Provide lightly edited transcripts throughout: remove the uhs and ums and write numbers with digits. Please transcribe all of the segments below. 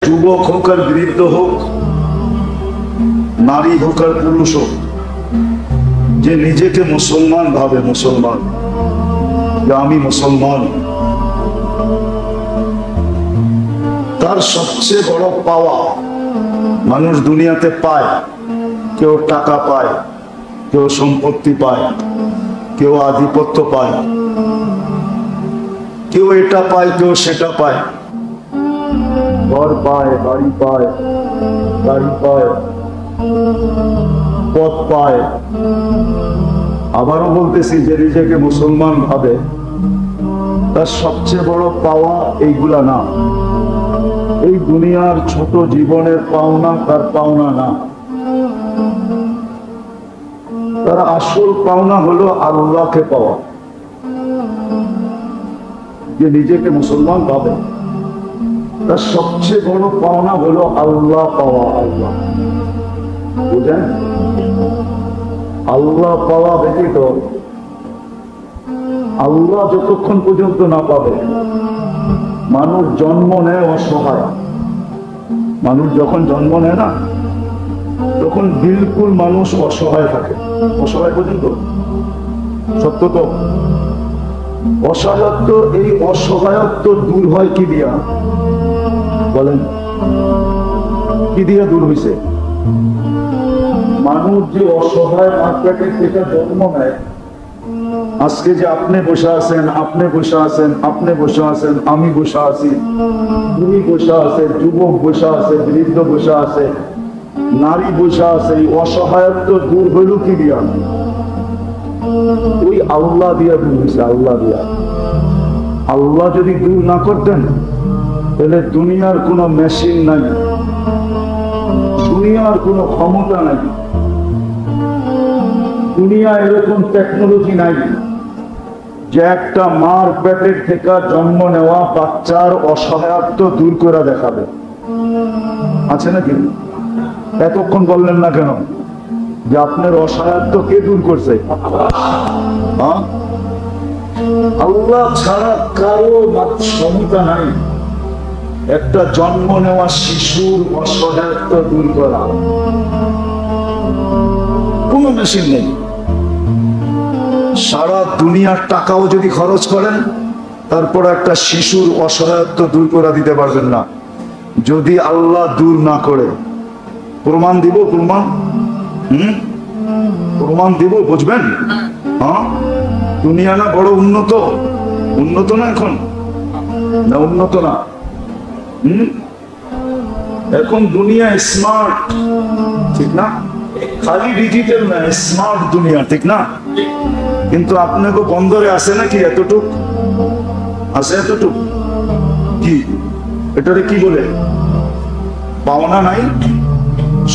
যুবক হোক আর বৃদ্ধ হোক, নারী হোক আর পুরুষ হোক, যে নিজেকে মুসলমান ভাবে, মুসলমান, যে আমি মুসলমান, তার সবচেয়ে বড় পাওয়া মানুষ দুনিয়াতে পায়। কেউ টাকা পায়, কেউ সম্পত্তি পায়, কেউ আধিপত্য পায়, কেউ এটা পায়, কেউ সেটা পায়, ঘর পায়, বাড়ি পায়, গাড়ি পায়, পদ পায়। আবারও বলতেছি, যে নিজেকে মুসলমান ভাবে তার সবচেয়ে বড় পাওয়া এইগুলা না। এই দুনিয়ার ছোট জীবনের পাওনা তার পাওনা না। তার আসল পাওনা হলো আল্লাহকে পাওয়া। যে নিজেকে মুসলমান ভাবে তার সবচেয়ে বড় পাওনা হলো আল্লাহ পাওয়া। আল্লাহ বুঝেন, আল্লাহ পাওয়া ব্যতীত আল্লাহ যতক্ষণ পর্যন্ত না পাবে, মানুষ জন্ম নেয় অসহায়। মানুষ যখন জন্ম নেয় না, তখন বিলকুল মানুষ অসহায় থাকে। অসহায় পর্যন্ত সত্য তো। অসহায়ত্ব, এই অসহায়ত্ব দূর হয় কি দিয়া বলেন? কি দিয়া দূর হয়েছে? মানুষ যে অসহায় মার্কেটের থেকে জন্ম নেয়, আজকে যে আপনি বসে আছেন, আপনি বসে আছেন, আপনি বসে আছেন, আমি বসে আছি, তুমি বসে আছে, যুবক বসে আছে, বৃদ্ধ বসে আছে, নারী বসে আছে, এই অসহায়ত্ব দূর হইল কি দিয়া? ওই আল্লাহ দিয়া দূর হয়েছে। আল্লাহ দিয়া। আল্লাহ যদি দূর না করতেন, তাহলে দুনিয়ার কোনো মেশিন নাই, দুনিয়ার কোনো ক্ষমতা নাই, দুনিয়া এরকম টেকনোলজি নাই যে একটা মার পেটের থেকে জন্ম নেওয়া বাচ্চার অসহায়ত্ব দূর করে দেখাবে। আছে নাকি? এতক্ষণ বললেন না কেন যে আপনার অসহায়ত্ব কে দূর করছে? আল্লাহ ছাড়া কারো ক্ষমতা নাই একটা জন্ম নেওয়া শিশুর অসহায়ত্ব দূর করা। কোন মেশিন নেই। সারা দুনিয়ার টাকাও যদি খরচ করেন, তারপর একটা শিশুর অসহায়ত্ব দূর করে দিতে পারবেন না, যদি আল্লাহ দূর না করে। প্রমাণ দিব, প্রমাণ প্রমাণ দিব, বুঝবেন? হ্যাঁ, দুনিয়া না বড় উন্নত? উন্নত না এখন? না উন্নত না? এখন দুনিয়া স্মার্ট, ঠিক না? খালি ডিজিটাল না, স্মার্ট দুনিয়া, ঠিক না? কিন্তু আপনাকে বন্দরে আছে নাকি এতটুক? আছে এতটুক? কি এটারে কি বলে? পাওনা নাই?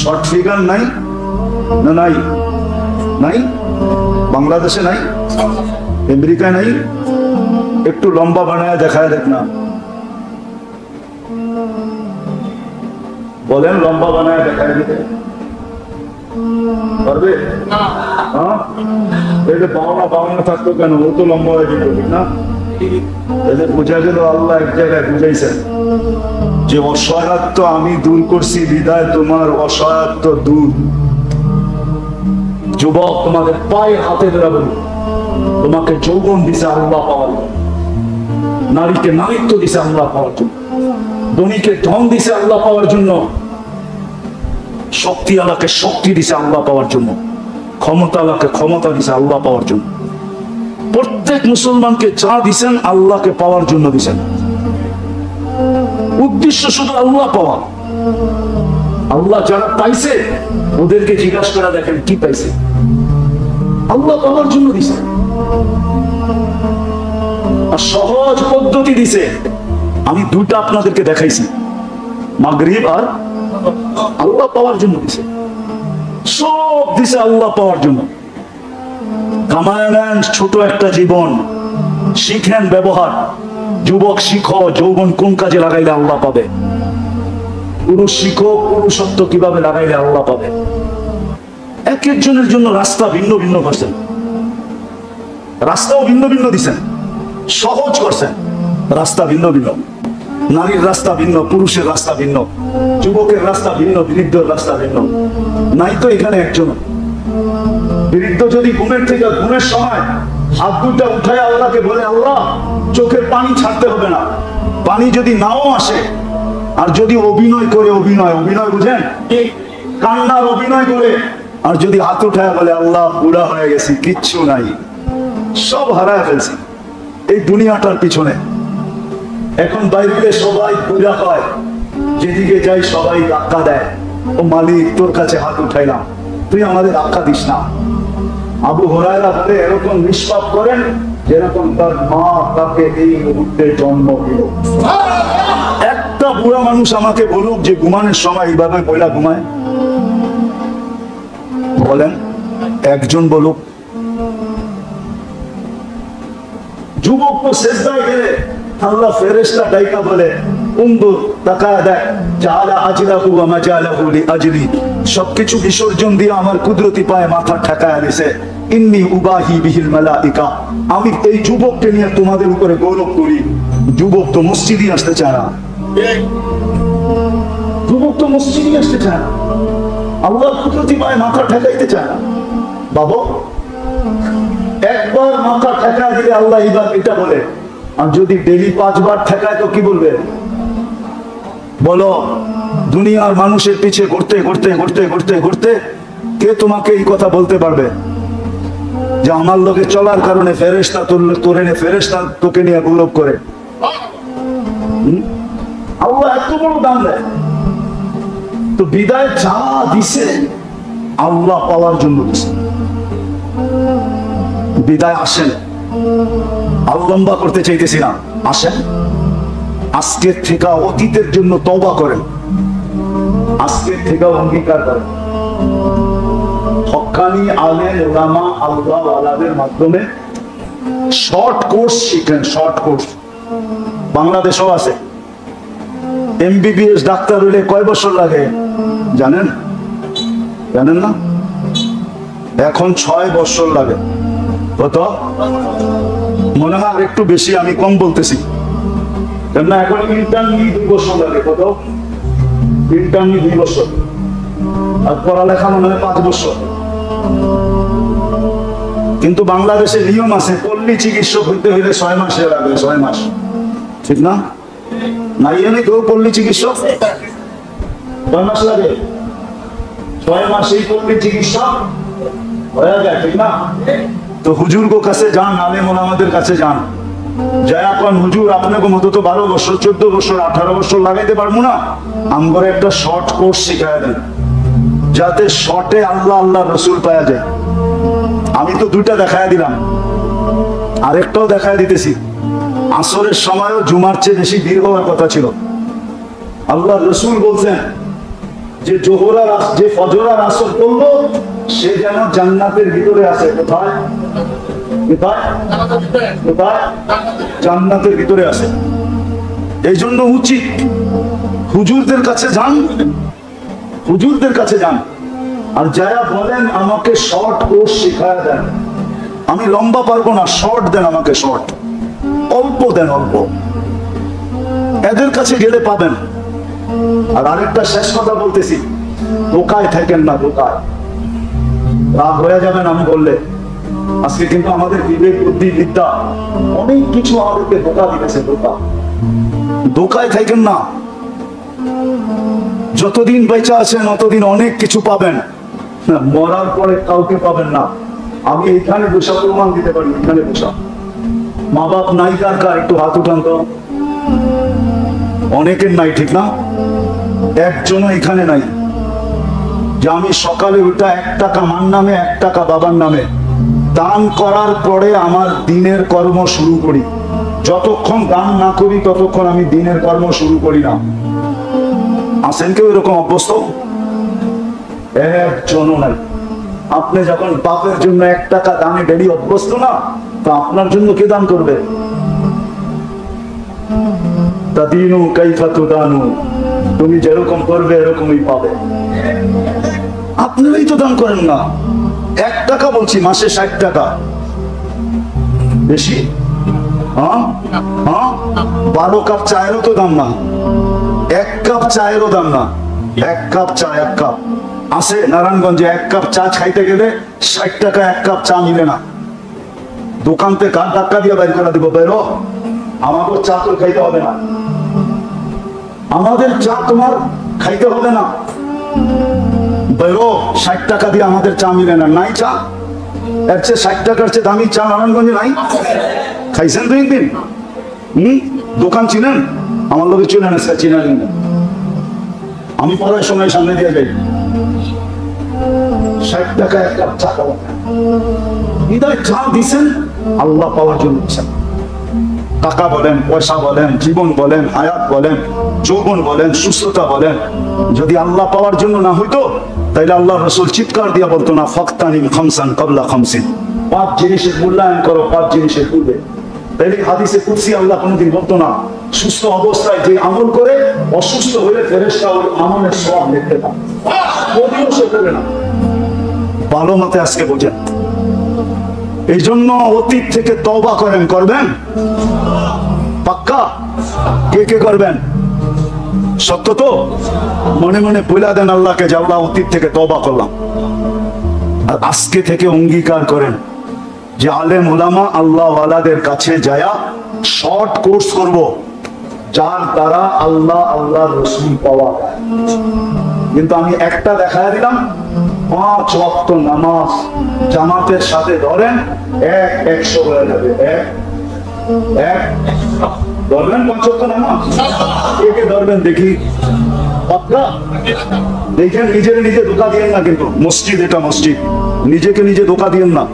শর্ট ফিগার নাই? না নাই? নাই? বাংলাদেশে নাই? আমেরিকায় নাই? একটু লম্বা বানায় দেখায় দেখ না, বলেন লম্বা বানায় দেখায় দিতে পারবে? হ্যাঁ, এটা পাওনা পাওনা থাকতো কেন? ও তো লম্বা হয়ে যেত, ঠিক না? এদের বোঝা গেল আল্লাহ এক জায়গায় বুঝাইছেন যে অসহায়ত্ব আমি দূর করছি, বিদায় তোমার অসহায়ত্ব দূর। যুবক, তোমাদের পায়ে হাতে ধরাবো, তোমাকে যৌবন দিছে আল্লাহ পাওয়ার জন্য, নারীকে নারীত্ব দিছে আল্লাহ পাওয়ার জন্য, ধনীকে ধন দিছে আল্লাহ পাওয়ার জন্য, শক্তি আল্লাহকে শক্তি দিছে আল্লাহ পাওয়ার জন্য, ক্ষমতা আল্লাহকে ক্ষমতা দিছে আল্লাহ পাওয়ার জন্য। প্রত্যেক মুসলমানকে যা দিছেন আল্লাহকে পাওয়ার জন্য দিছেন। উদ্দেশ্য শুধু আল্লাহ পাওয়া। আল্লাহ যারা পাইছে ওদেরকে জিজ্ঞাসা করে দেখেন কি পাইছে? আল্লাহ পাওয়ার জন্য দিছে। আর সহজ পদ্ধতি দিছে, আমি দুইটা আপনাদেরকে দেখাইছি, মাগরিব আর আল্লাহ পাওয়ার জন্য দিছে। সব দিছে আল্লাহ পাওয়ার জন্য। কামায় নেন ছোট একটা জীবন, শিখেন ব্যবহার। যুবক শিখো যৌবন কোন কাজে লাগাইলে আল্লাহ পাবে। পুরুষ শিখো পুরুষত্ব কিভাবে লাগাইলে আল্লাহ পাবে। এক একজনের জন্য রাস্তা ভিন্ন ভিন্ন করছেন, রাস্তাও ভিন্ন ভিন্ন দিচ্ছেন, সহজ করছেন, রাস্তা ভিন্ন ভিন্ন। নারীর রাস্তা ভিন্ন, পুরুষের রাস্তা ভিন্ন, যুবকের রাস্তা ভিন্ন, বৃদ্ধের রাস্তা ভিন্ন। নাই তো এখানে একজন বৃদ্ধ যদি ঘুমের সময় হাত দুটা উঠায় আল্লাহকে বলে, আল্লাহ চোখের পানি ছাড়তে হবে না, পানি যদি নাও আসে, আর যদি অভিনয় করে, অভিনয় বুঝেন, কান্নার অভিনয় করে, আর যদি হাত উঠায় বলে, আল্লাহ বুড়া হয়ে গেছি, কিচ্ছু নাই, সব হারায় ফেলছি এই দুনিয়াটার পিছনে। এখন বাইরে সবাই বুড়া হয়, যেদিকে যাই সবাই ধাক্কা দেয়, ও মালিক তোর কাছে হাত উঠাইলাম, তুই আমাদের ধাক্কা দিস না। আবু হুরায়রা বলে, এরকম নিষ্পাপ করেন যেরকম তার মা তাকে এই মুহূর্তে জন্ম দিল। একটা বুড়া মানুষ আমাকে বলুক যে ঘুমানোর সময় এইভাবে বইলা ঘুমায়, বলেন একজন বলুক। যুবক তো সেজদায় গেলে আল্লাহ ফেরেশতা ডাইকা বলে, উনদুর তাকায়া দেখ, জাআলা আজলাহু ওয়া মাজালাহু লিআজলি, সবকিছু বিসর্জন দিয়ে আমার কুদরতি পায়ে মাথা ঠেকায়া দিয়েছে। ইন্নী উবাহি বিহিল মালাইকা, আমি এই যুবককে নিয়ে তোমাদের উপরে গৌরব করি। যুবক তো মসজিদে আসতে চায় না, যুবক তো মসজিদে আসতে চায় না, আল্লাহর কুদরতি পায়ে মাথা ঠেকাইতে চায় না। বাবা একবার মাথা ঠেকা দিলে আল্লাহ এবার এটা বলে, আর যদি ডেলি 5 বার ঠেকায় তো কি বলবে বলো? দুনিয়ার মানুষের পিছে ঘুরতে ঘুরতে ঘুরতে ঘুরতে ঘুরতে কে তোমাকে এই কথা বলতে পারবে যে আমার লোকে চলার কারণে ফেরেশতা তোরে নে, ফেরেশতা তোকে নিয়ে গৌরব করে? আল্লাহ এত বড় দাম দেয়। তো বিদায় যা দিছে আল্লাহ পাওয়ার জন্য দিছে। বিদায় আসেন, লম্বা করতে চাইতেছি না, আসেন আজকের থেকে অতীতের জন্য তওবা করেন, আজকের থেকে অঙ্গীকার করেন। হক্কানি আলেম ওলামা আল্লাহ ওয়ালাদের মাধ্যমে শর্ট কোর্স শিখেন, শর্ট কোর্স বাংলাদেশেও আছে। এমবিবিএস ডাক্তার হইলে কয় বছর লাগে জানেন? জানেন না? এখন 6 বছর লাগে। কত? মনে হয় একটু বেশি, আমি কম বলতেছি। কেননা এখন ইন্টার্নি 2 বছর লাগে। কত? ইন্টার্নি 2 বছর, আর পড়ালেখা মনে হয় 5 বছর। কিন্তু বাংলাদেশে নিয়ম আছে, পল্লী চিকিৎসক হইতে হইলে 6 মাসে লাগে, 6 মাস, ঠিক না? নাই এনে কেউ পল্লী চিকিৎসক 6 মাস লাগে, 6 মাসেই পল্লী চিকিৎসক হয়ে যায়, ঠিক না? তো হুজুর গো কাছে যান, আলেম ওলামাদের কাছে যান, যাই এখন হুজুর আপনাকে মতো তো 12 বছর 14 বছর 18 বছর লাগাইতে পারবো না, আমগরে একটা শর্ট কোর্স শিখায় দেন, যাতে শর্টে আল্লাহ আল্লাহ রসুল পাওয়া যায়। আমি তো 2টা দেখায় দিলাম, আরেকটাও দেখায় দিতেছি। আসরের সময়ও জুমার চেয়ে বেশি দীর্ঘ হওয়ার কথা ছিল। আল্লাহ রসুল বলছেন যে যে ফজর আর আসর করলো সে যেন জান্নাতের ভিতরে আছে। কোথায়? জান্নাতের ভিতরে আছে। এই জন্য উচিত হুজুরদের কাছে যান, হুজুরদের কাছে যান, আর যারা বলেন আমাকে শর্ট কোর্স শিখায় দেন, আমি লম্বা পারবো না, শর্ট দেন আমাকে, শর্ট অল্প দেন, অল্প। এদের কাছে গেলে পাবেন। আর আরেকটা শেষ কথা বলতেছি, ধোকায় থাকেন না, ধোকায়। রাগ হয়ে যাবেন আমি বললে, আজকে কিন্তু আমাদের বিবেক বুদ্ধি বিদ্যা অনেক কিছু আমাদেরকে ধোকা দিতেছে। ধোকায় থাকেন না। যতদিন বেঁচে আছেন ততদিন অনেক কিছু পাবেন, মরার পরে কাউকে পাবেন না। আমি এখানে বসে প্রমাণ দিতে পারি, এখানে বসা। মা বাপ নাই কার কার? একটু হাত উঠান তো। অনেকের নাই, ঠিক না? একজনও এখানে নাই যে আমি সকালে উঠা 1 টাকা মার নামে 1 টাকা বাবার নামে দান করার পরে আমার দিনের কর্ম শুরু করি। যতক্ষণ দান না করি ততক্ষণ আমি দিনের কর্ম শুরু করি না। আছেন কেউ এরকম অভ্যস্ত? একজনও নাই। আপনি যখন বাপের জন্য 1 টাকা দানে ডেলি অভ্যস্ত না, তো আপনার জন্য কে দান করবে? তাদিনু কাইফা তুদানু, তুমি যেরকম করবে এরকমই পাবে। আপনারাই তো দান করেন না। 1 টাকা বলছি, মাসে 60 টাকা, বেশি হ্যাঁ হ্যাঁ, 12 কাপ চায়েরও তো দাম না, 1 কাপ চায়েরও দাম না। 1 কাপ চা, 1 কাপ আছে নারায়ণগঞ্জে, 1 কাপ চা খাইতে গেলে 60 টাকা 1 কাপ চা মিলে না। দোকান থেকে কার ধাক্কা দিয়ে বাইর করে দিব, বেরো, আমাদের চা তো খাইতে হবে না, আমাদের চা তোমার খাইতে হবে না, বেরো, 60 টাকা দিয়ে আমাদের চা মিলে না। নাই চা, এর চেয়ে 60 টাকার চেয়ে দামি চা নারায়ণগঞ্জে নাই? খাইছেন তো একদিন? দোকান চিনেন? আমার লোকে চিনেন, চিনেন? আমি পড়ার সময় সামনে দিয়ে যাই, 60 টাকা 1 কাপ চা খাবো। হৃদয় চা দিছেন আল্লাহ পাওয়ার জন্য দিচ্ছেন। টাকা বলেন, পয়সা বলেন, জীবন বলেন, হায়াত বলেন, যৌবন বলেন, সুস্থতা বলেন, যদি আল্লাহ পাওয়ার জন্য না হইতো তাইলে আল্লাহ রসুল চিৎকার দিয়ে বলতো না, ফাকতানিম খামসান কাবলা খামসিন, 5 জিনিসের মূল্যায়ন করো 5 জিনিসের পূর্বে। তাইলে হাদিসে কুরসি আল্লাহ কোনোদিন বলতো না, সুস্থ অবস্থায় যে আমল করে অসুস্থ হলে ফেরেশতা ওই আমলের সওয়াব লিখতে পারে, কোনদিনও সে করে না। ভালো মতে আজকে বোঝেন। এই জন্য অতীত থেকে তওবা করেন, করবেন পাক্কা? কে কে করবেন? সত্য তো? মনে মনে বলে দেন আল্লাহকে যে আল্লাহ অতীত থেকে তওবা করলাম। আর আজকে থেকে অঙ্গীকার করেন যে আলেম ওলামা আল্লাহ ওয়ালাদের কাছে যায়া শর্ট কোর্স করব, যার দ্বারা আল্লাহ আল্লাহ রসুল পাওয়া যায়। কিন্তু আমি একটা দেখায় দিলাম, 5 ওয়াক্ত নামাজ জামাতের সাথে ধরেন, 100 হয়ে যাবে। এক ধরবেন 5 ওয়াক্ত নামাজ, কে ধরবেন দেখি? পাক্কা? দেখেন, নিজের নিজে ধোঁকা দিয়েন না কিন্তু। মসজিদ, এটা মসজিদ, নিজেকে নিজে ধোঁকা দিয়েন না।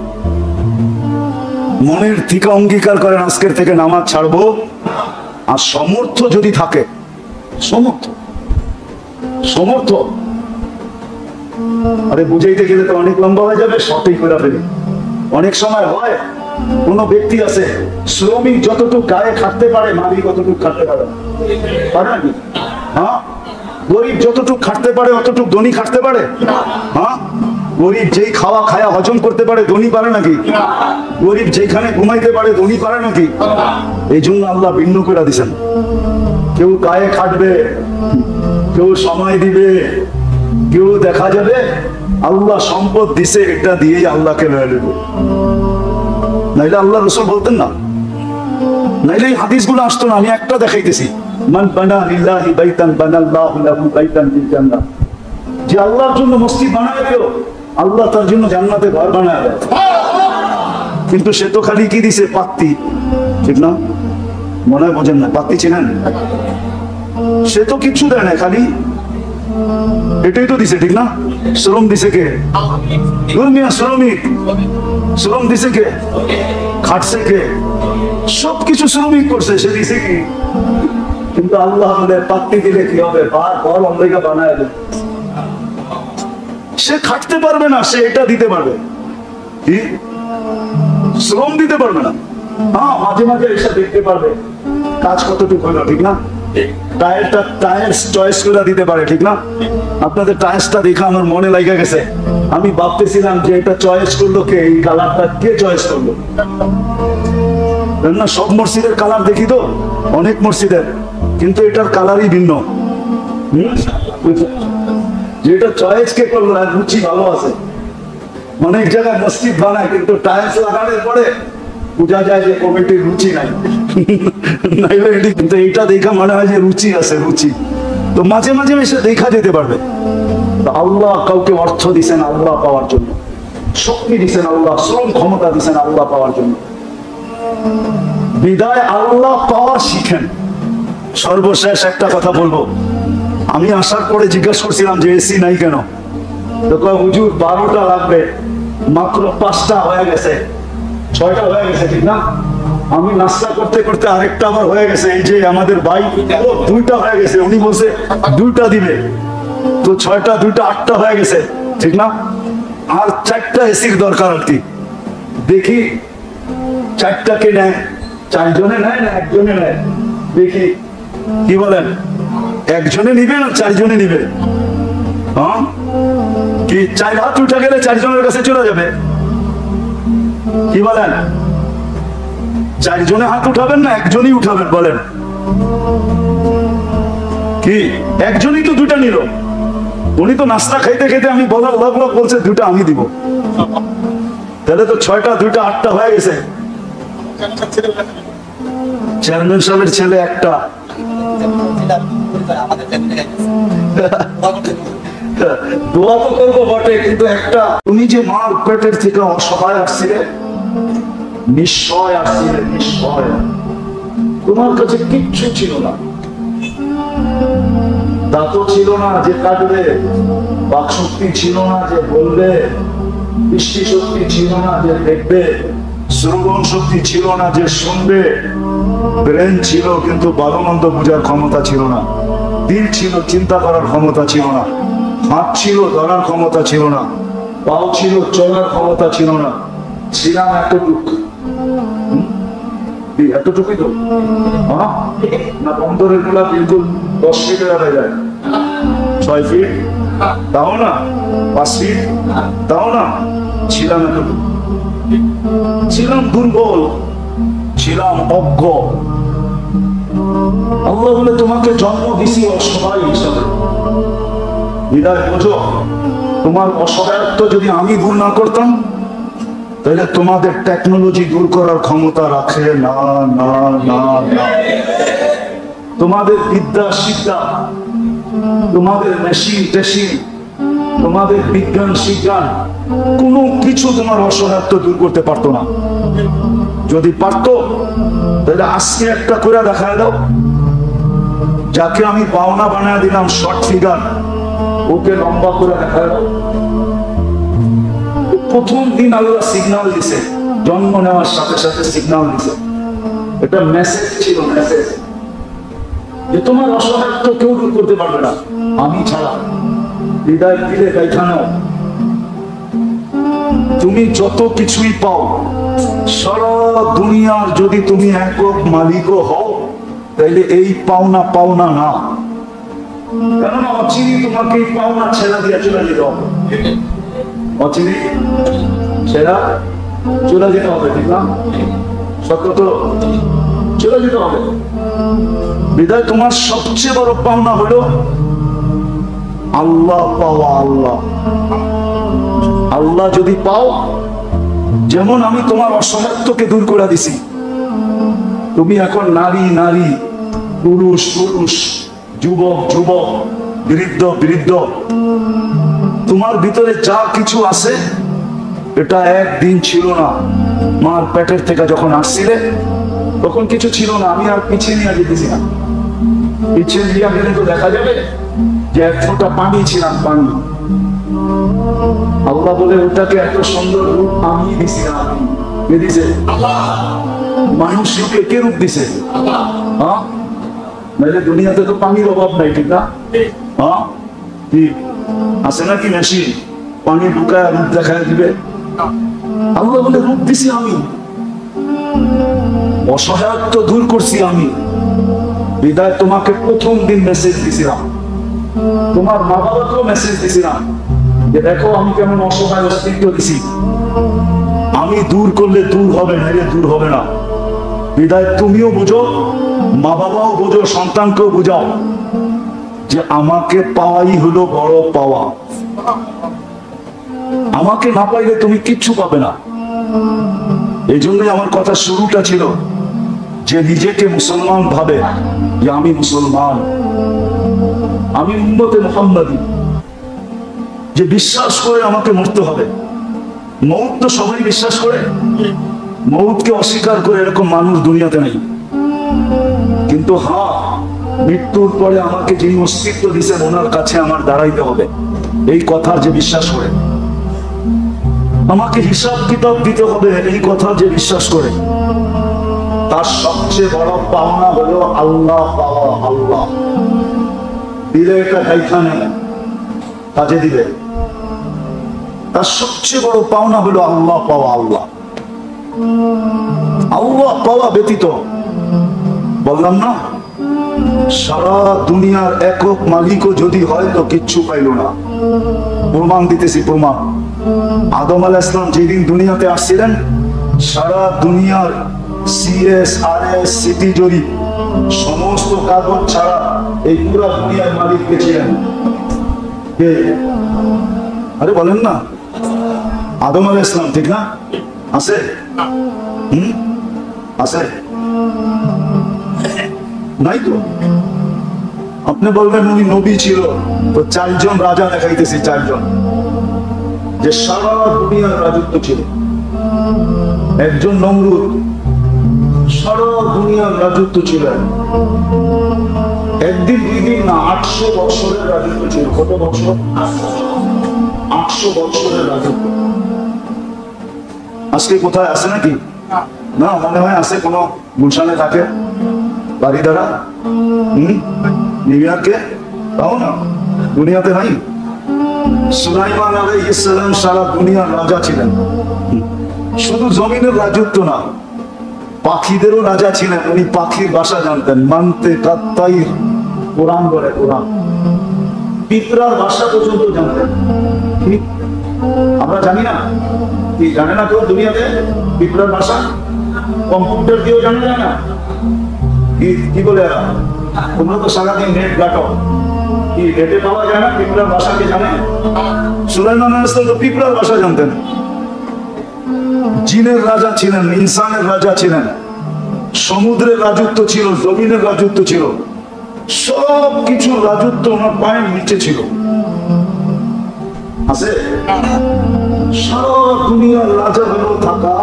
মনের থেকে অঙ্গীকার করেন আজকের থেকে নামাজ ছাড়বো। আর সমর্থ যদি থাকে, সমর্থ আরে বুঝাইতে গেলে তো অনেক লম্বা হয়ে যাবে, সঠিক করে ফেলি। অনেক সময় হয় কোন ব্যক্তি আছে, শ্রমিক যতটুকু গায়ে খাটতে পারে মালিক অতটুকু খাটতে পারে নাকি? হ্যাঁ, গরিব যতটুকু খাটতে পারে অতটুকু ধনী খাটতে পারে? হ্যাঁ, গরিব যেই খাওয়া খায়া হজম করতে পারে ধনী পারে নাকি? গরিব যেখানে ঘুমাইতে পারে ধনী পারে নাকি? এই জন্য আল্লাহ ভিন্ন করে দিছেন। কেউ গায়ে খাটবে, কেউ সময় দিবে, কেউ দেখা যাবে আল্লাহ সম্পদ দিছে, এটা দিয়েই আল্লাহকে লয়ে নেবে। নাইলে আল্লাহ রসুল বলতেন না, নাইলে এই হাদিসগুলো আসতো না। আমি একটা দেখাইতেছি, মান বানা লিল্লাহি বাইতান বানাল্লাহু লাহু বাইতান ফিল জান্নাহ, যে আল্লাহর জন্য মসজিদ বানায় দিল, আল্লাহ তার জন্য জান্নাতে ঘর বানায় দেয়। কিন্তু সে তো খালি কি দিছে? পাত্তি, ঠিক না? মনে হয় বোঝেন না, পাত্তি চেনেন? সে তো কিছু দেয় না, খালি এটাই তো দিছে, ঠিক না? শ্রম দিছে কে? শ্রমিক। শ্রম দিছে কে? খাটছে কে? সবকিছু শ্রমিক করছে, সে দিছে কি? কিন্তু আল্লাহ আমাদের পাত্তি দিলে কি হবে? ঘর অন্ধকা বানায় দেবে। সে খাটতে পারবে না, সে এটা দিতে পারবে কি? শ্রম দিতে পারবে না। হ্যাঁ, মাঝে মাঝে এসে দেখতে পারবে কাজ কতটুকু হলো, ঠিক না? টায়ার চয়েস করে দিতে পারে, ঠিক না? আপনাদের টায়ারটা দেখে আমার মনে লাগা গেছে। আমি ভাবতেছিলাম যে এটা চয়েস করলো কে? এই কালারটা কে চয়েস করলো? না, সব মসজিদের কালার দেখি তো, অনেক মসজিদের, কিন্তু এটার কালারই ভিন্ন। যেটা চয়েস কে করলো? রুচি ভালো আছে। অনেক জায়গায় মসজিদ বানায় কিন্তু টাইলস লাগানোর পরে বোঝা যায় যে কমিটির রুচি নাই। কিন্তু এটা দেখা মনে হয় যে রুচি আছে, রুচি। তো মাঝে মাঝে এসে দেখা যেতে পারবে। আল্লাহ কাউকে অর্থ দিচ্ছেন আল্লাহ পাওয়ার জন্য, শক্তি দিচ্ছেন আল্লাহ, শ্রম ক্ষমতা দিচ্ছেন আল্লাহ পাওয়ার জন্য। বিদায় আল্লাহ পাওয়া শিখেন। সর্বশেষ একটা কথা বলবো, আমি আসার পরে জিজ্ঞাসা করছিলাম যে এসি নাই কেন? হুজুর 12টা লাগবে, মাত্র 5টা হয়ে গেছে, 6টা হয়ে গেছে, ঠিক না? আমি নাস্তা করতে করতে আরেকটা আবার হয়ে গেছে। এই যে আমাদের ভাই, 2টা হয়ে গেছে, উনি বলছে 2টা দিবে, তো 6টা 2টা 8টা হয়ে গেছে, ঠিক না? আর 4টা এসির দরকার আর কি। দেখি 4টা কে নেয়? 4 জনে নেয় না 1 জনে নেয়? দেখি, কি বলেন? 1 জনে নিবে না 4 জনে নিবে? হ্যাঁ, কি 4 হাত উঠে গেলে 4 জনের কাছে চলে যাবে? কি বলেন? চারজনে হাত উঠাবেন না একজনই উঠাবেন? বলেন কি? একজনই তো দুইটা নিল। উনি তো নাস্তা খাইতে খাইতে আমি বলার লাগলো, বলছে দুইটা আমি দিব। তাহলে তো 6টা 2টা 8টা হয়ে গেছে। চেয়ারম্যান সাহেবের ছেলে একটা। দোয়া তো করবো বটে, কিন্তু একটা। তুমি যে মার পেটের থেকে অসহায় আসছিলে, নিশ্চয় আসছিলে, নিশ্চয়। তোমার কাছে কিচ্ছু ছিল না, দাঁতও ছিল না যে কাটবে, বাক শক্তি ছিল না যে বলবে, দৃষ্টি শক্তি ছিল না যে দেখবে, শ্রবণ শক্তি ছিল না যে শুনবে, ব্রেন ছিল কিন্তু ভালো মন্দ বোঝার ক্ষমতা ছিল না, দিল ছিল চিন্তা করার ক্ষমতা ছিল না, হাত ছিল ধরার ক্ষমতা ছিল না, পাও ছিল চলার ক্ষমতা ছিল না। ছিলাম এতটুক। এতটুকুই তো না? বন্দরের গুলা বিলকুল 10 ফিটের হয়ে যায়, 6 ফিট তাও না, 5 ফিট তাও না। ছিলাম এতটুকু, ছিলাম দুর্বল, ছিলাম অজ্ঞ। আল্লাহ বলে তোমাকে জন্ম দিছি অসহায় হিসাবে। হৃদয় বোঝো, তোমার অসহায়ত্ব যদি আমি দূর না করতাম, তাহলে তোমাদের টেকনোলজি দূর করার ক্ষমতা রাখে না, না, না, না। তোমাদের বিদ্যা শিক্ষা, তোমাদের মেশিন টেশিন, তোমাদের বিজ্ঞান শিজ্ঞান, কোনো কিছু তোমার অসহায়ত্ব দূর করতে পারতো না। যদি পারতো তাহলে আজকে একটা করে দেখায় দাও। যাকে আমি পাওনা বানায় দিলাম শর্ট ফিগার, ওকে লম্বা করে দেখায় দাও। প্রথম দিন আল্লাহ সিগন্যাল দিছে, জন্ম নেওয়ার সাথে সাথে সিগন্যাল দিছে। এটা মেসেজ ছিল, মেসেজ যে তোমার অসহায়ত্ব কেউ দূর করতে পারবে না আমি ছাড়া। হৃদয় দিলে গাইখানো, তুমি যত কিছুই পাও, সারা দুনিয়ার যদি তুমি একক মালিকও হও, তাইলে এই পাওনা পাওনা না। কেননা অচিরি তোমাকে এই পাওনা ছেড়া দিয়ে চলে যেতে হবে। অচিরি ছেড়া চলে যেতে হবে, ঠিক না? সত্য তো, চলে যেতে হবে। বিদায় তোমার সবচেয়ে বড় পাওনা হলো আল্লাহ পাওয়া। আল্লাহ, আল্লাহ যদি পাও, যেমন আমি তোমার অসহায়ত্বকে দূর করে দিছি, তুমি এখন নারী নারী, পুরুষ পুরুষ, যুবক যুবক, বৃদ্ধ বৃদ্ধ, তোমার ভিতরে যা কিছু আছে, এটা একদিন ছিল না। মার পেটের থেকে যখন আসছিলে তখন কিছু ছিল না। আমি আর পিছিয়ে নিয়ে যেতেছি না। পিছিয়ে নিয়ে গেলে তো দেখা যাবে যে 1 ফোঁটা পানি ছিলাম, পানি। আল্লাহ বলে ওটাকে এত সুন্দর রূপ আমি দিছি না। কে দিছে? মানুষ রূপে কে রূপ দিছে? হ্যাঁ, নাহলে দুনিয়াতে তো পানির অভাব নাই, ঠিক না? হ্যাঁ, ঠিক আছে নাকি? মেশিন পানি ঢুকায় রূপ দেখায় দিবে? আল্লাহ বলে রূপ দিছি আমি, অসহায়ত্ব দূর করছি আমি। বিদায় তোমাকে প্রথম দিন মেসেজ দিছিলাম, তোমার মা বাবাকেও মেসেজ দিছিলাম যে দেখো আমি কেমন অসহায় অস্তিত্ব দিছি। আমি দূর করলে দূর হবে, নাইলে দূর হবে না। বিদায় তুমিও বুঝো, মা বাবাও বুঝো, সন্তানকেও বুঝাও যে আমাকে পাওয়াই হলো বড় পাওয়া। আমাকে না পাইলে তুমি কিচ্ছু পাবে না। এই জন্যই আমার কথা শুরুটা ছিল যে নিজেকে মুসলমান ভাবে যে আমি মুসলমান, আমি উম্মতে মুহাম্মাদি, যে বিশ্বাস করে আমাকে মরতে হবে। মৌত তো সবাই বিশ্বাস করে, মৌতকে অস্বীকার করে এরকম মানুষ দুনিয়াতে নেই। কিন্তু হ্যাঁ, মৃত্যুর পরে আমাকে যিনি অস্তিত্ব দিয়েছেন ওনার কাছে আমার দাঁড়াইতে হবে, এই কথা যে বিশ্বাস করে। আমাকে হিসাব কিতাব দিতে হবে, এই কথা যে বিশ্বাস করে, তার সবচেয়ে বড় পাওনা হলো আল্লাহ পাওয়া। আল্লাহ দিলে এটা গাইখানে কাজে দিবে, তার সবচেয়ে বড় পাওনা হলো আল্লাহ পাওয়া। আল্লাহ, আল্লাহ পাওয়া ব্যতীত, বললাম না, সারা দুনিয়ার একক মালিকও যদি হয় তো কিচ্ছু পাইল না। প্রমাণ দিতেছি, প্রমাণ। আদম আলাইহিস সালাম যেদিন দুনিয়াতে আসছিলেন, সারা দুনিয়ার CSRS, সিটি জরিপ, সমস্ত কাগজ ছাড়া এই পুরো দুনিয়ার মালিক কে ছিলেন? কে? আরে বলেন না, আদম আলাইহিস সালাম, ঠিক না? আছে? আছে? নাই তো। আপনি বলবেন উনি নবী ছিল, তো 4 জন রাজা দেখাইতেছি, 4 জন যে সারা দুনিয়ার রাজত্ব ছিল। একজন নমরুদ, সারা দুনিয়ার রাজত্ব ছিল। একদিন 2 দিন না, 800 বছরের রাজত্ব ছিল। কত বছর? 800 বছরের রাজত্ব। আজকে কোথায় আছে নাকি? না, মনে হয় আছে, কোন গুলশানে থাকে বাড়ি দ্বারা, নিউ ইয়র্কে, তাও না, দুনিয়াতে নাই। সুলাইমান আলাইহিস সালাম সারা দুনিয়ার রাজা ছিলেন। শুধু জমিনের রাজত্ব না, পাখিদেরও রাজা ছিলেন। উনি পাখির ভাষা জানতেন, মানতে কাত্তাইর, কোরআন বলে, কোরআন। পিঁপড়ার ভাষা পর্যন্ত জানতেন। আমরা জানি না, কি জানে না কেউ দুনিয়াতে পিঁপড়ার ভাষা? কম্পিউটার দিয়েও জানা যায় না। কি বলে এরা? তোমরা তো সারাদিন নেট ঘাটো, কি নেটে পাওয়া যায় না? পিঁপড়ার ভাষা কে জানে? সুলাইমান আলাইহিস সালাম তো পিঁপড়ার ভাষা জানতেন। জিনের রাজা ছিলেন, ইনসানের রাজা ছিলেন, সমুদ্রের রাজত্ব ছিল, জমিনের রাজত্ব ছিল, সব কিছু রাজত্ব ওনার পায়ের নিচে ছিল। আছে? সারা দুনিয়ার রাজা হলেও থাকা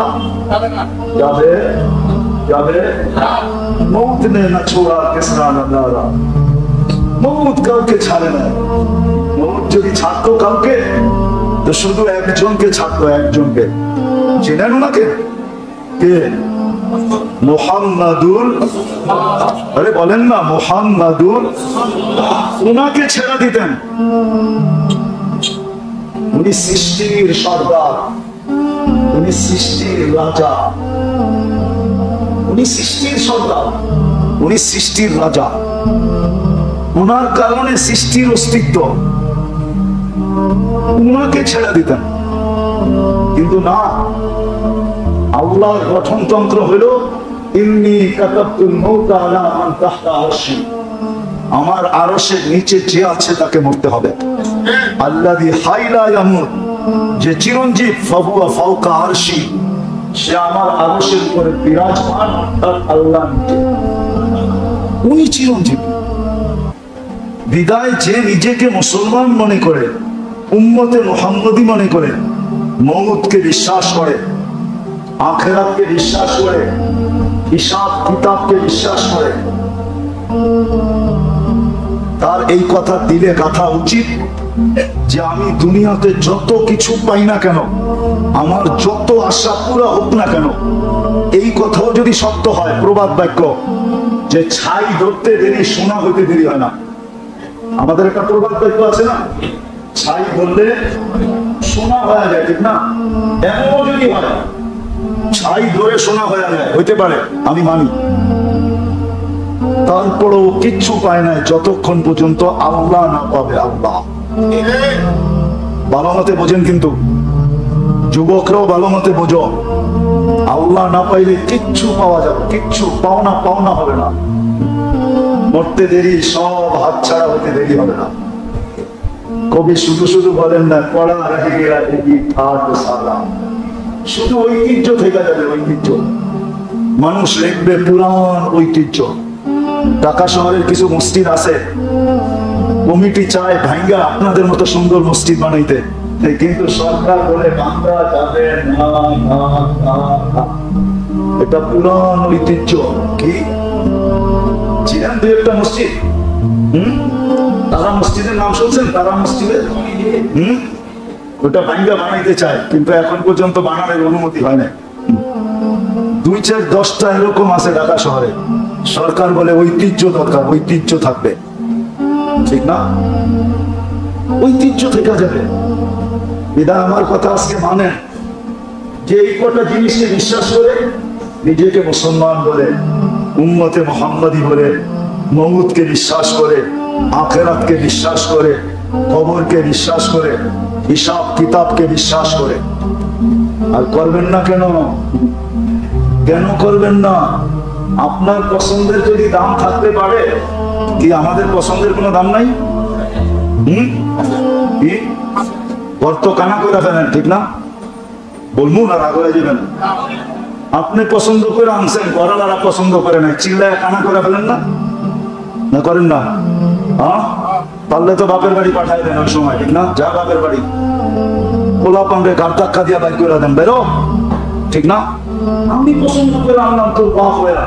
যাবে? যাবে? মৌত নে না ছোড়া, কিসরা না দাঁড়া। মৌত কাউকে ছাড়ে না। মৌত যদি ছাড়তো কাউকে, তো শুধু একজনকে ছাড়তো, একজনকে। চেনেন ওনাকে? কে? মুহাম্মাদুর, আরে বলেন না, মুহাম্মাদুর। ওনাকে ছেড়ে দিতেন। উনি সৃষ্টির সর্দার, উনি সৃষ্টির রাজা, উনি সৃষ্টির সর্দার, উনি সৃষ্টির রাজা। ওনার কারণে সৃষ্টির অস্তিত্ব। উনাকে ছেড়ে দিতেন। কিন্তু না, আল্লাহর গঠনতন্ত্র হলো ইন্নী কাতাবতুল মাউতা আলা মান তাহতা আরশি। আমার আরশের নিচে যে আছে তাকে মরতে হবে। আল্লাযী হাইলা ইয়ামুত, যে চিরঞ্জীব, ফাহুয়া ফাওকা আরশি, সে আমার আরশের উপরে বিরাজমান, অর্থাৎ আল্লাহ নিচে। উনি চিরঞ্জীব। বিদায় যে নিজেকে মুসলমান মনে করে, উম্মতে মুহাম্মদী মনে করে, মওতকে বিশ্বাস করে, আখিরাতকে বিশ্বাস করে, হিসাব কিতাবকে বিশ্বাস করে, তার এই কথা দিলে গাঁথা উচিত যে আমি দুনিয়াতে যত কিছু পাই না কেন, আমার যত আশা পুরা হোক না কেন, এই কথাও যদি সত্য হয়, প্রবাদ বাক্য যে ছাই ধরতে দেরি সোনা হইতে দেরি হয় না। আমাদের একটা প্রবাদ বাক্য আছে না, ছাই ধরলে সোনা হয়ে যায়, ঠিক না? এমন যদি হয় ছাই ধরে সোনা হয়ে যায়, হইতে পারে, আমি মানি। তারপরেও কিচ্ছু পায় নাই যতক্ষণ পর্যন্ত আল্লাহ না পাবে। আল্লাহ ভালো মতে বোঝেন, কিন্তু যুবকরাও ভালো মতে বোঝো, আল্লাহ না পাইলে কিচ্ছু পাওয়া যাবে, কিচ্ছু পাওনা পাওনা হবে না। মরতে দেরি, সব হাতছাড়া হতে দেরি হবে না। কবি শুধু শুধু বলেন না, পড়া রাখে গেলা দেখি থাক সালা, শুধু ঐতিহ্য থেকে যাবে, ঐতিহ্য। মানুষ লিখবে পুরান ঐতিহ্য। ঢাকা শহরের কিছু মসজিদ আছে, কমিটি চায় ভাঙ্গা আপনাদের মতো সুন্দর মসজিদ বানাইতে, কিন্তু সরকার বলে ভাঙ্গা যাবে না, এটা পুরান ঐতিহ্য। কি ছিলেন দুই একটা মসজিদ, তারা মসজিদের নাম শুনছেন? তারা মসজিদের ওটা ভাঙ্গা বানাইতে চায়, কিন্তু এখন পর্যন্ত বানানোর অনুমতি হয় না। 2-4-10টা এরকম আছে ঢাকা শহরে। সরকার বলে ঐতিহ্য দরকার, ঐতিহ্য থাকবে, ঠিক না? ঐতিহ্য থেকে যাবে। এটা আমার কথা আজকে মানেন যে এই কটা জিনিসকে বিশ্বাস করে নিজেকে মুসলমান বলে, উম্মতে মুহাম্মাদী বলে, মওতকে বিশ্বাস করে, আখিরাতকে বিশ্বাস করে, কবরকে বিশ্বাস করে, হিসাব কিতাবকে বিশ্বাস করে। আর করবেন না কেন? কেন করবেন না? আপনার পছন্দের যদি দাম থাকতে পারে, কি আমাদের পছন্দের কোনো দাম নাই? কি গর্ত কানা করে ফেলেন, ঠিক না? বলবো না, রাগ হয়ে যাবেন। আপনি পছন্দ করে আনছেন, ঘরওয়ালারা পছন্দ করে নাই, চিল্লায় কানা করে ফেলেন না? না করেন না? হ্যাঁ, পারলে তো বাপের বাড়ি পাঠাই দেন ওই সময়, ঠিক না? যা বাপের বাড়ি, পোলা পাম্পে ঘাট ধাক্কা দিয়ে বাইক করে দেন, বেরো, ঠিক না? আমি পছন্দ করে আনলাম, তোর বাপ হয়ে,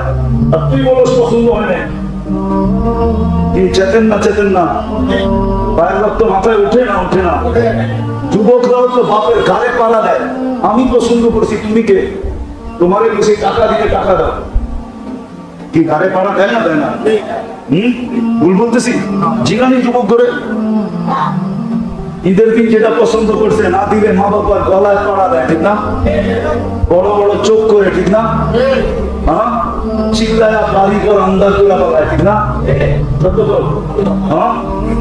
আর তুই বলিস পছন্দ হয় না। কি চেতেন না? চেতেন না? পায়ের রক্ত মাথায় উঠে না? উঠে না? যুবকরাও তো বাপের ঘাড়ে পাড়া দেয়, আমি পছন্দ করছি, তুমি কে? তোমারে বেশি টাকা দিতে টাকা দাও। কি ঘাড়ে পাড়া দেয় না? দেয় না? ভুল বলতেছি? জিগানি যুবক করে ঈদের দিন যেটা পছন্দ করছে না দিলে মা বাবার গলায় পাড়া দেয়, ঠিক না? বড় বড় চোখ করে, ঠিক না? হ্যাঁ, চিল্লায় বাড়ি ঘর আন্দাজ করে বলায়, ঠিক না? হ্যাঁ,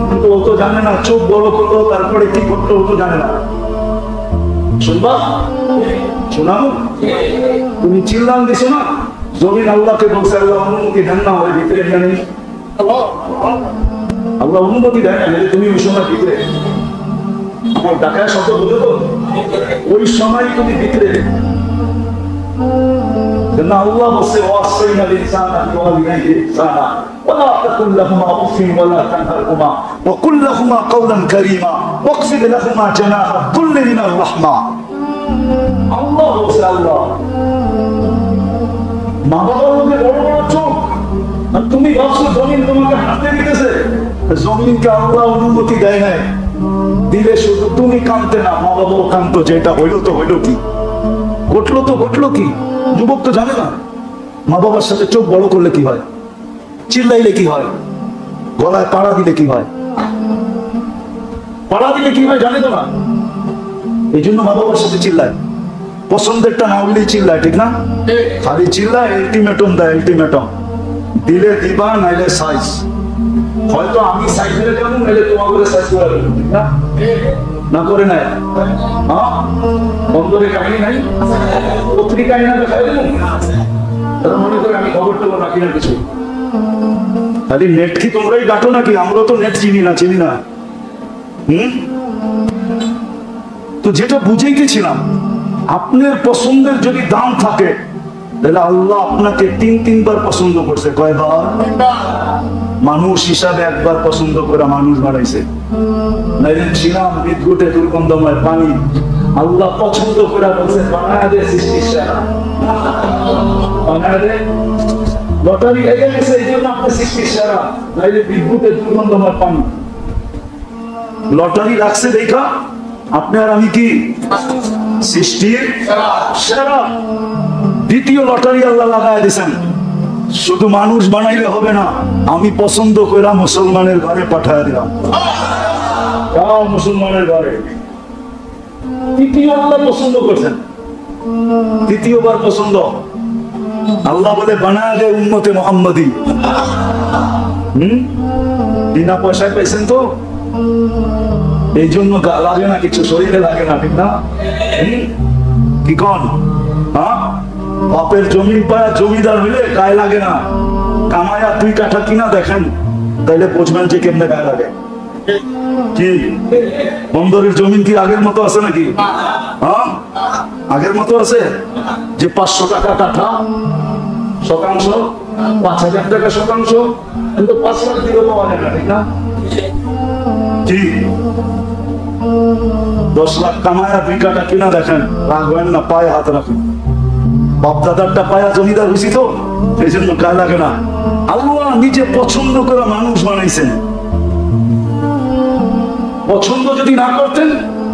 কিন্তু ও তো জানে না চোখ বড় করলো তারপরে কি করতে, ও তো জানে না। শুনবা? শোনাবো? তুমি চিল্লান দিছো না, জমিন আল্লাহকে বলছে, আল্লাহ অনুমতি দেন না ওই ভিতরে জানি, আল্লাহ অনুমতি দেয় না, তুমি ওই সময় ভিতরে আমার ডাকায় শব্দ বলে তো, ওই সময় তুমি ভিতরে না। আল্লাহ বলছে ওয়াসাইনা লিনসানা বিওয়ালিদাইহি ইহসানা ওয়ালা তাকুল লাহুমা উফিন ওয়ালা তানহারহুমা ওয়া কুল লাহুমা কাওলান কারীমা ওয়াকফিদ লাহুমা জানাহা কুল্লি মিনার রাহমা। আল্লাহ বলছে, আল্লাহ মা বাবার মধ্যে বড় বড় চোখ, আর তুমি ভাবছো জমিন তোমাকে হাতে দিতেছে। জমিনকে আল্লাহ অনুমতি দেয় নাই, দিলে শুধু তুমি কাঁদতে না, মা বাবাও কাঁদতো, যেটা হইলো তো হইলো কি, ঘটলো তো ঘটলো কি। যুবক তো জানে না মা বাবার সাথে চোখ বড় করলে কি হয়, চিল্লাইলে কি হয়, গলায় পাড়া দিলে কি হয়, পাড়া দিলে কি হয় জানে তো না। এই জন্য মা বাবার সাথে চিল্লায়, পছন্দেরটা না হলেই চিল্লায়, ঠিক না? খালি চিল্লায়, আলটিমেটাম দেয়, আলটিমেটাম দিলে দিবা, নাইলে সাইজ। হয়তো আমি সাইজ দিলে কেমন, নাইলে তোমাকে সাইজ করে দেবো, ঠিক না? না করে নাই? হ্যাঁ, বন্দরে কাহিনী নাই, পত্রিকায় না দেখাই দেবো, মনে করে আমি খবর টবর রাখি না কিছু। খালি নেট কি তোমরাই গাঁটো নাকি? আমরা তো নেট চিনি না, চিনি না। তো যেটা বুঝেই গেছিলাম, আপনার পছন্দের যদি দাম থাকে, তাহলে আল্লাহ আপনাকে তিনবার পছন্দ করছে। কয়বার? মানুষ হিসাবে একবার পছন্দ করে মানুষ বানাইছে। নাইলে ছিলাম বিদ্যুটে দুর্গন্ধময় পানি, আল্লাহ পছন্দ করে বলছে বানায় দে সৃষ্টির সেরা, বানায় দে। লটারি লেগে গেছে এই জন্য আপনি সৃষ্টির সেরা, নাইলে বিদ্যুটে দুর্গন্ধময় পানি। লটারি রাখছে দেখা আপনি আর আমি কি সৃষ্টির সেরা। দ্বিতীয় লটারি আল্লাহ লাগায় দিয়েছেন, শুধু মানুষ বানাইলে হবে না, আমি পছন্দ করে মুসলমানের ঘরে পাঠায় দিলাম, মুসলমানের ঘরে। তৃতীয় আল্লাহ পছন্দ করছেন, তৃতীয়বার পছন্দ। আল্লাহ বলে বানায় দে উম্মতে মুহাম্মাদি। বিনা পয়সায় পাইছেন তো, এই জন্য লাগে না কিছু, শরীরে লাগে না, ঠিক না? কি কন? হ্যাঁ, বাপের জমি পায়া জমিদার হইলে গায়ে লাগে না, কামায়া 2 কাঠা কিনা দেখেন, তাইলে বুঝবেন যে কেমনে গায়ে লাগে। কি বন্দরের জমিন কি আগের মতো আছে নাকি? হ্যাঁ, আগের মতো আছে যে 500 টাকা কাঠা শতাংশ, 5000 টাকা শতাংশ, কিন্তু 5 লাখ দিলে পাওয়া যায় না, ঠিক না? কি 10 লাখ কামায়া 2 কাঠা কিনা দেখেন, রাখবেন না, পায়ে হাত রাখেন। বাপদাদারটা পায়া জমিদার হয়েছি তো, এই জন্য গায়ে লাগে না। আল্লাহ নিজে পছন্দ করে মানুষ বানাইছেন। পছন্দ যদি না করতেন,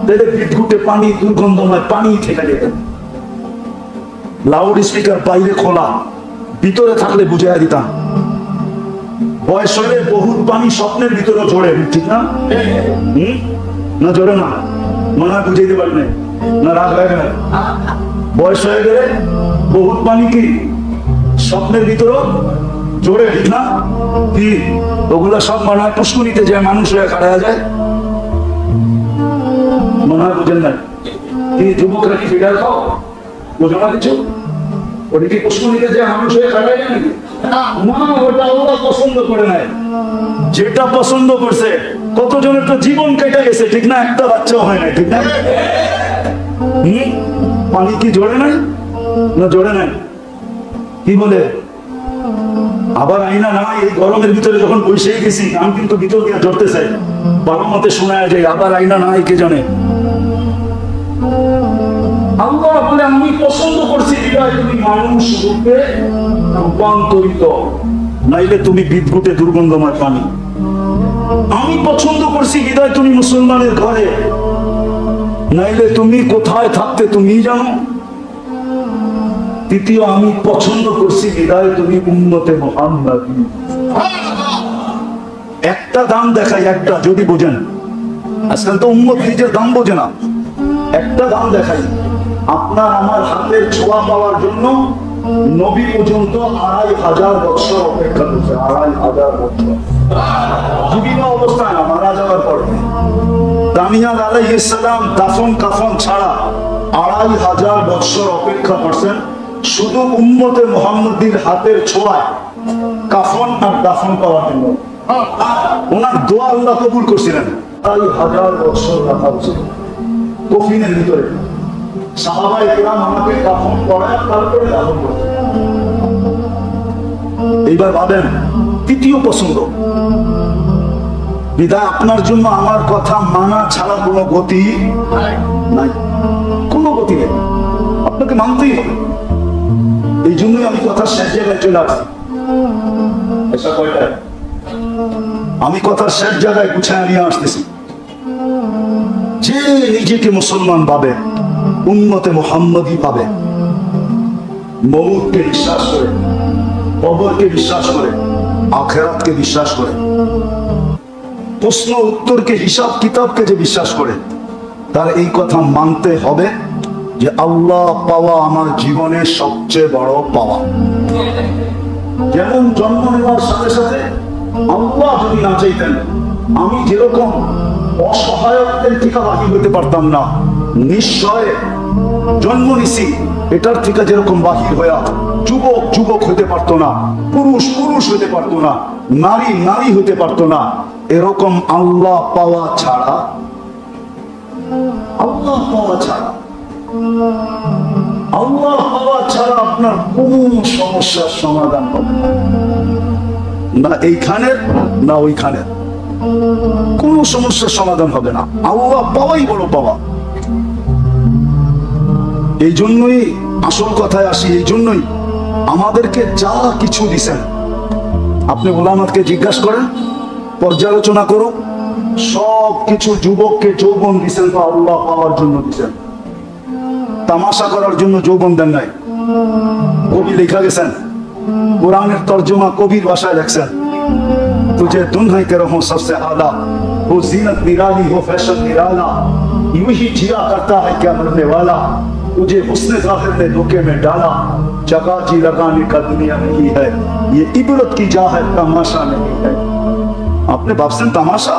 তাহলে বিদ্যুটে পানি, দুর্গন্ধময় পানি থেকে যেতেন। লাউড স্পিকার বাইরে খোলা, ভিতরে থাকলে বুঝাইয়া দিতাম। বয়স হলে বহুত পানি স্বপ্নের ভিতরে জড়ে, ঠিক না? না জড়ে না? মনে হয় বুঝাইতে পারি না, রাগ লাগে না? বয়স হয়ে গেলে বহুত পানি কি স্বপ্নের ভিতরে জোরে, ঠিক না? কি ওগুলা সব মনে হয় পুষ্কুনিতে যায়, মানুষ হয়ে খাড়া যায়, মনে হয় বুঝেন না? কি যুবকরা কি ফিডার খাও? বোঝো না কিছু? ওটা কি প্রশ্ন নিতে যে মানুষ হয়ে খাটায় না? ওটা আল্লাহ পছন্দ করে নাই। যেটা পছন্দ করছে, কতজনের তো জীবন কেটে গেছে, ঠিক না? একটা বাচ্চাও হয় না, ঠিক না? পানি কি জোরে নাই না জোরে নাই? কি বলে আবার আইনা না? এই গরমের ভিতরে যখন বসে গেছি, আমি কিন্তু ভিতর দিয়ে ধরতে চাই, বাবা মতে শোনা যায় আবার আইনা নাই, কে জানে? আল্লাহ বলে আমি পছন্দ করছি বিদায় তুমি মানুষ রূপে রূপান্তরিত, নাইলে তুমি বিদ্যুতে দুর্গন্ধময় পানি। আমি পছন্দ করছি বিদায় তুমি মুসলমানের ঘরে, নাইলে তুমি কোথায় থাকতে তুমি জানো। তৃতীয়, আমি পছন্দ করছি বিদায় তুমি উম্মতে মুহাম্মাদী। একটা দাম দেখাই, একটা, যদি বোঝেন। আজকাল তো উম্মত নিজের দাম বোঝে না। একটা দাম দেখাই, আপনার আমার হাতের ছোঁয়া পাওয়ার জন্য নবী পর্যন্ত ২৫০০ বছর অপেক্ষা করছে। ২৫০০ বছর জীবিত অবস্থায় না, মারা যাওয়ার পর। দানিয়াল আলাইহিস সালাম দাফন কাফন ছাড়া ২৫০০ বছর অপেক্ষা করছেন শুধু উম্মতে মুহাম্মাদীর হাতের ছোঁয়ায় কাফন আর দাফন পাওয়ার জন্য। ওনার দোয়া আল্লাহ কবুল করছিলেন। ২৫০০ বছর রাখা উচিত কফিনের ভিতরে। সাহাবায়ে কেরাম আমাকে কাফন পরায় তারপরে দাফন করতেন। এইবার ভাবেন, তৃতীয় পছন্দ বিদায় আপনার জন্য আমার কথা মানা ছাড়া কোনো গতি নাই, কোনো গতি নেই, আপনাকে মানতেই হবে। এই জন্যই আমি কথা শেষ জায়গায় চলে আসছি। আমি কথা শেষ জায়গায় গুছায় নিয়ে আসতেছি। যে নিজেকে মুসলমান ভাবে, উম্মতে মুহাম্মাদী ভাবে, মউতকে বিশ্বাস করে, কবরকে বিশ্বাস করে, আখিরাতকে বিশ্বাস করে, প্রশ্ন উত্তরকে, হিসাব কিতাবকে যে বিশ্বাস করে, তার এই কথা মানতে হবে যে আল্লাহ পাওয়া আমার জীবনের সবচেয়ে বড় পাওয়া। যেমন জন্ম নেওয়ার সাথে সাথে আল্লাহ যদি না চাইতেন, আমি যেরকম অসহায়ত্বের থেকে বাহির হতে পারতাম না, নিশ্চয় জন্ম নিছি এটার থেকে যেরকম বাহির হইয়া যুবক যুবক হতে পারতো না, পুরুষ পুরুষ হতে পারতো না, নারী নারী হতে পারতো না, এরকম আল্লাহ পাওয়া ছাড়া, আল্লাহ পাওয়া ছাড়া, আল্লাহ পাওয়া ছাড়া আপনার কোন সমস্যার সমাধান হবে না, এইখানের না ওইখানের, কোন সমস্যার সমাধান হবে না। আল্লাহ পাওয়াই বড় পাওয়া। এই জন্যই আসল কথায় আসি, এই জন্যই আমাদেরকে যা কিছু দিছেন, আপনি ওলামাকে জিজ্ঞাসা করেন, পর্যালোচনা করুন, সব কিছু যুবককে যৌবন দিছেন তো আল্লাহ পাওয়ার জন্য দিছেন, তামাশা করার জন্য যৌবন দেন নাই। কবি লেখা গেছেন, কোরআনের তর্জমা কবির ভাষায় লেখছেন, तुझे दुल्हन के रहो सबसे आला, वो जीनत निराली हो फैशन निराला, यूं ही जिया करता है क्या मरने वाला, तुझे हुस्न जाहिर ने धोखे में डाला, जगह जी लगाने का दुनिया नहीं है, ये इबरत की जा है तमाशा नहीं है। आपने ভাবছেন তামাশা?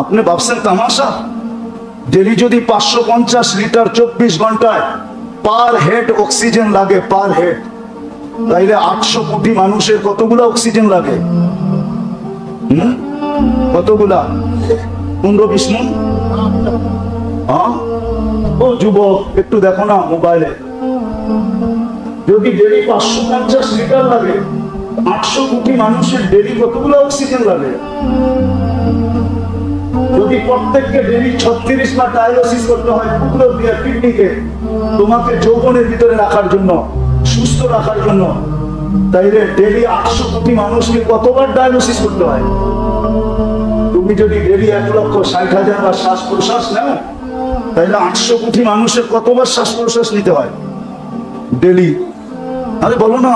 আপনি ভাবছেন তামাশা? ডেলি যদি 550 লিটার 24 ঘন্টায় পার হেড অক্সিজেন লাগে, পার হেড, তাইলে 800 কোটি মানুষের কতগুলা অক্সিজেন লাগে? কতগুলা? 15-20 মণ? ও যুবক, একটু দেখো না মোবাইলে, যদি ডেলি 550 লিটার লাগে, 800 কোটি মানুষের ডেলি কতগুলা অক্সিজেন লাগে? যদি প্রত্যেককে ডেলি 36 বার ডায়ালিসিস করতে হয় টুকরো দিয়ে কিডনিকে, তোমাকে যৌবনের ভিতরে রাখার জন্য, সুস্থ রাখার জন্য, তাইলে ডেলি 800 কোটি মানুষকে কতবার ডায়ালিসিস করতে হয়? তুমি যদি ডেলি 1,60,000 বার শ্বাস প্রশ্বাস নাও, তাইলে 800 কোটি মানুষের কতবার শ্বাস প্রশ্বাস নিতে হয় ডেলি? আরে বলো না।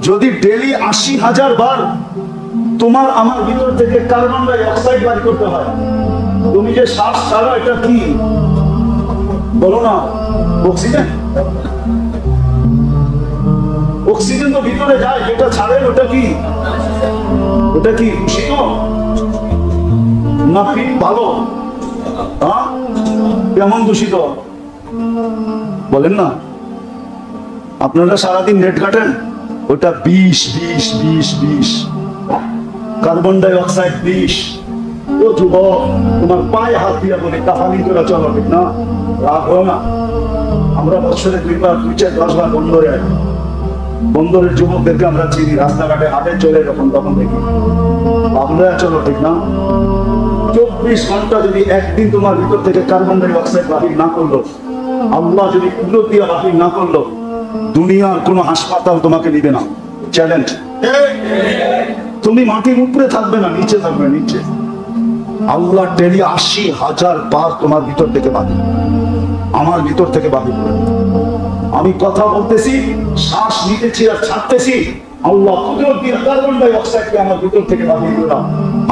যদি ডেলি 80,000 বার তোমার আমার ভিতর থেকে কার্বন ডাই অক্সাইড বার করতে হয়, তুমি যে শ্বাস ছাড়ো এটা কি বলো না? অক্সিজেন। অক্সিজেন তো ভিতরে যায়, যেটা ছাড়েন ওটা কি? ওটা কি দূষিত না ফিট ভালো? কেমন দূষিত? বলেন না? আপনারা সারাদিন নেট কাটেন, ওটা 20 কার্বন ডাই অক্সাইড 20। ও যুবক, তোমার পায়ে হাত দিয়া বলি তাহালি করে চলো, ঠিক না? রাগ হয় না? আমরা বছরে 2 বার 2-4-10 বার বন্দরে আসি। বন্দরের যুবকদেরকে আমরা চিনি, রাস্তাঘাটে হাটে চলে তখন দেখি আমরা চলো, ঠিক না? 24 ঘন্টা যদি একদিন তোমার ভিতর থেকে কার্বন ডাই অক্সাইড বাহির না করলো, আল্লাহ যদি কুদরত দিয়ে বাহির না করলো, দুনিয়ার কোনো হাসপাতাল তোমাকে নিবে না। চ্যালেঞ্জ। তুমি মাটির উপরে থাকবে না, নিচে থাকবে, নিচে। আল্লাহ টেলি 80,000 বার তোমার ভিতর থেকে বাহির, আমার ভিতর থেকে বাহির করে। আমি কথা বলতেছি, শ্বাস নিতেছি আর ছাড়তেছি, আল্লাহ কুদরত দিয়ে কার্বন ডাই অক্সাইডকে আমার ভিতর থেকে বাহির করে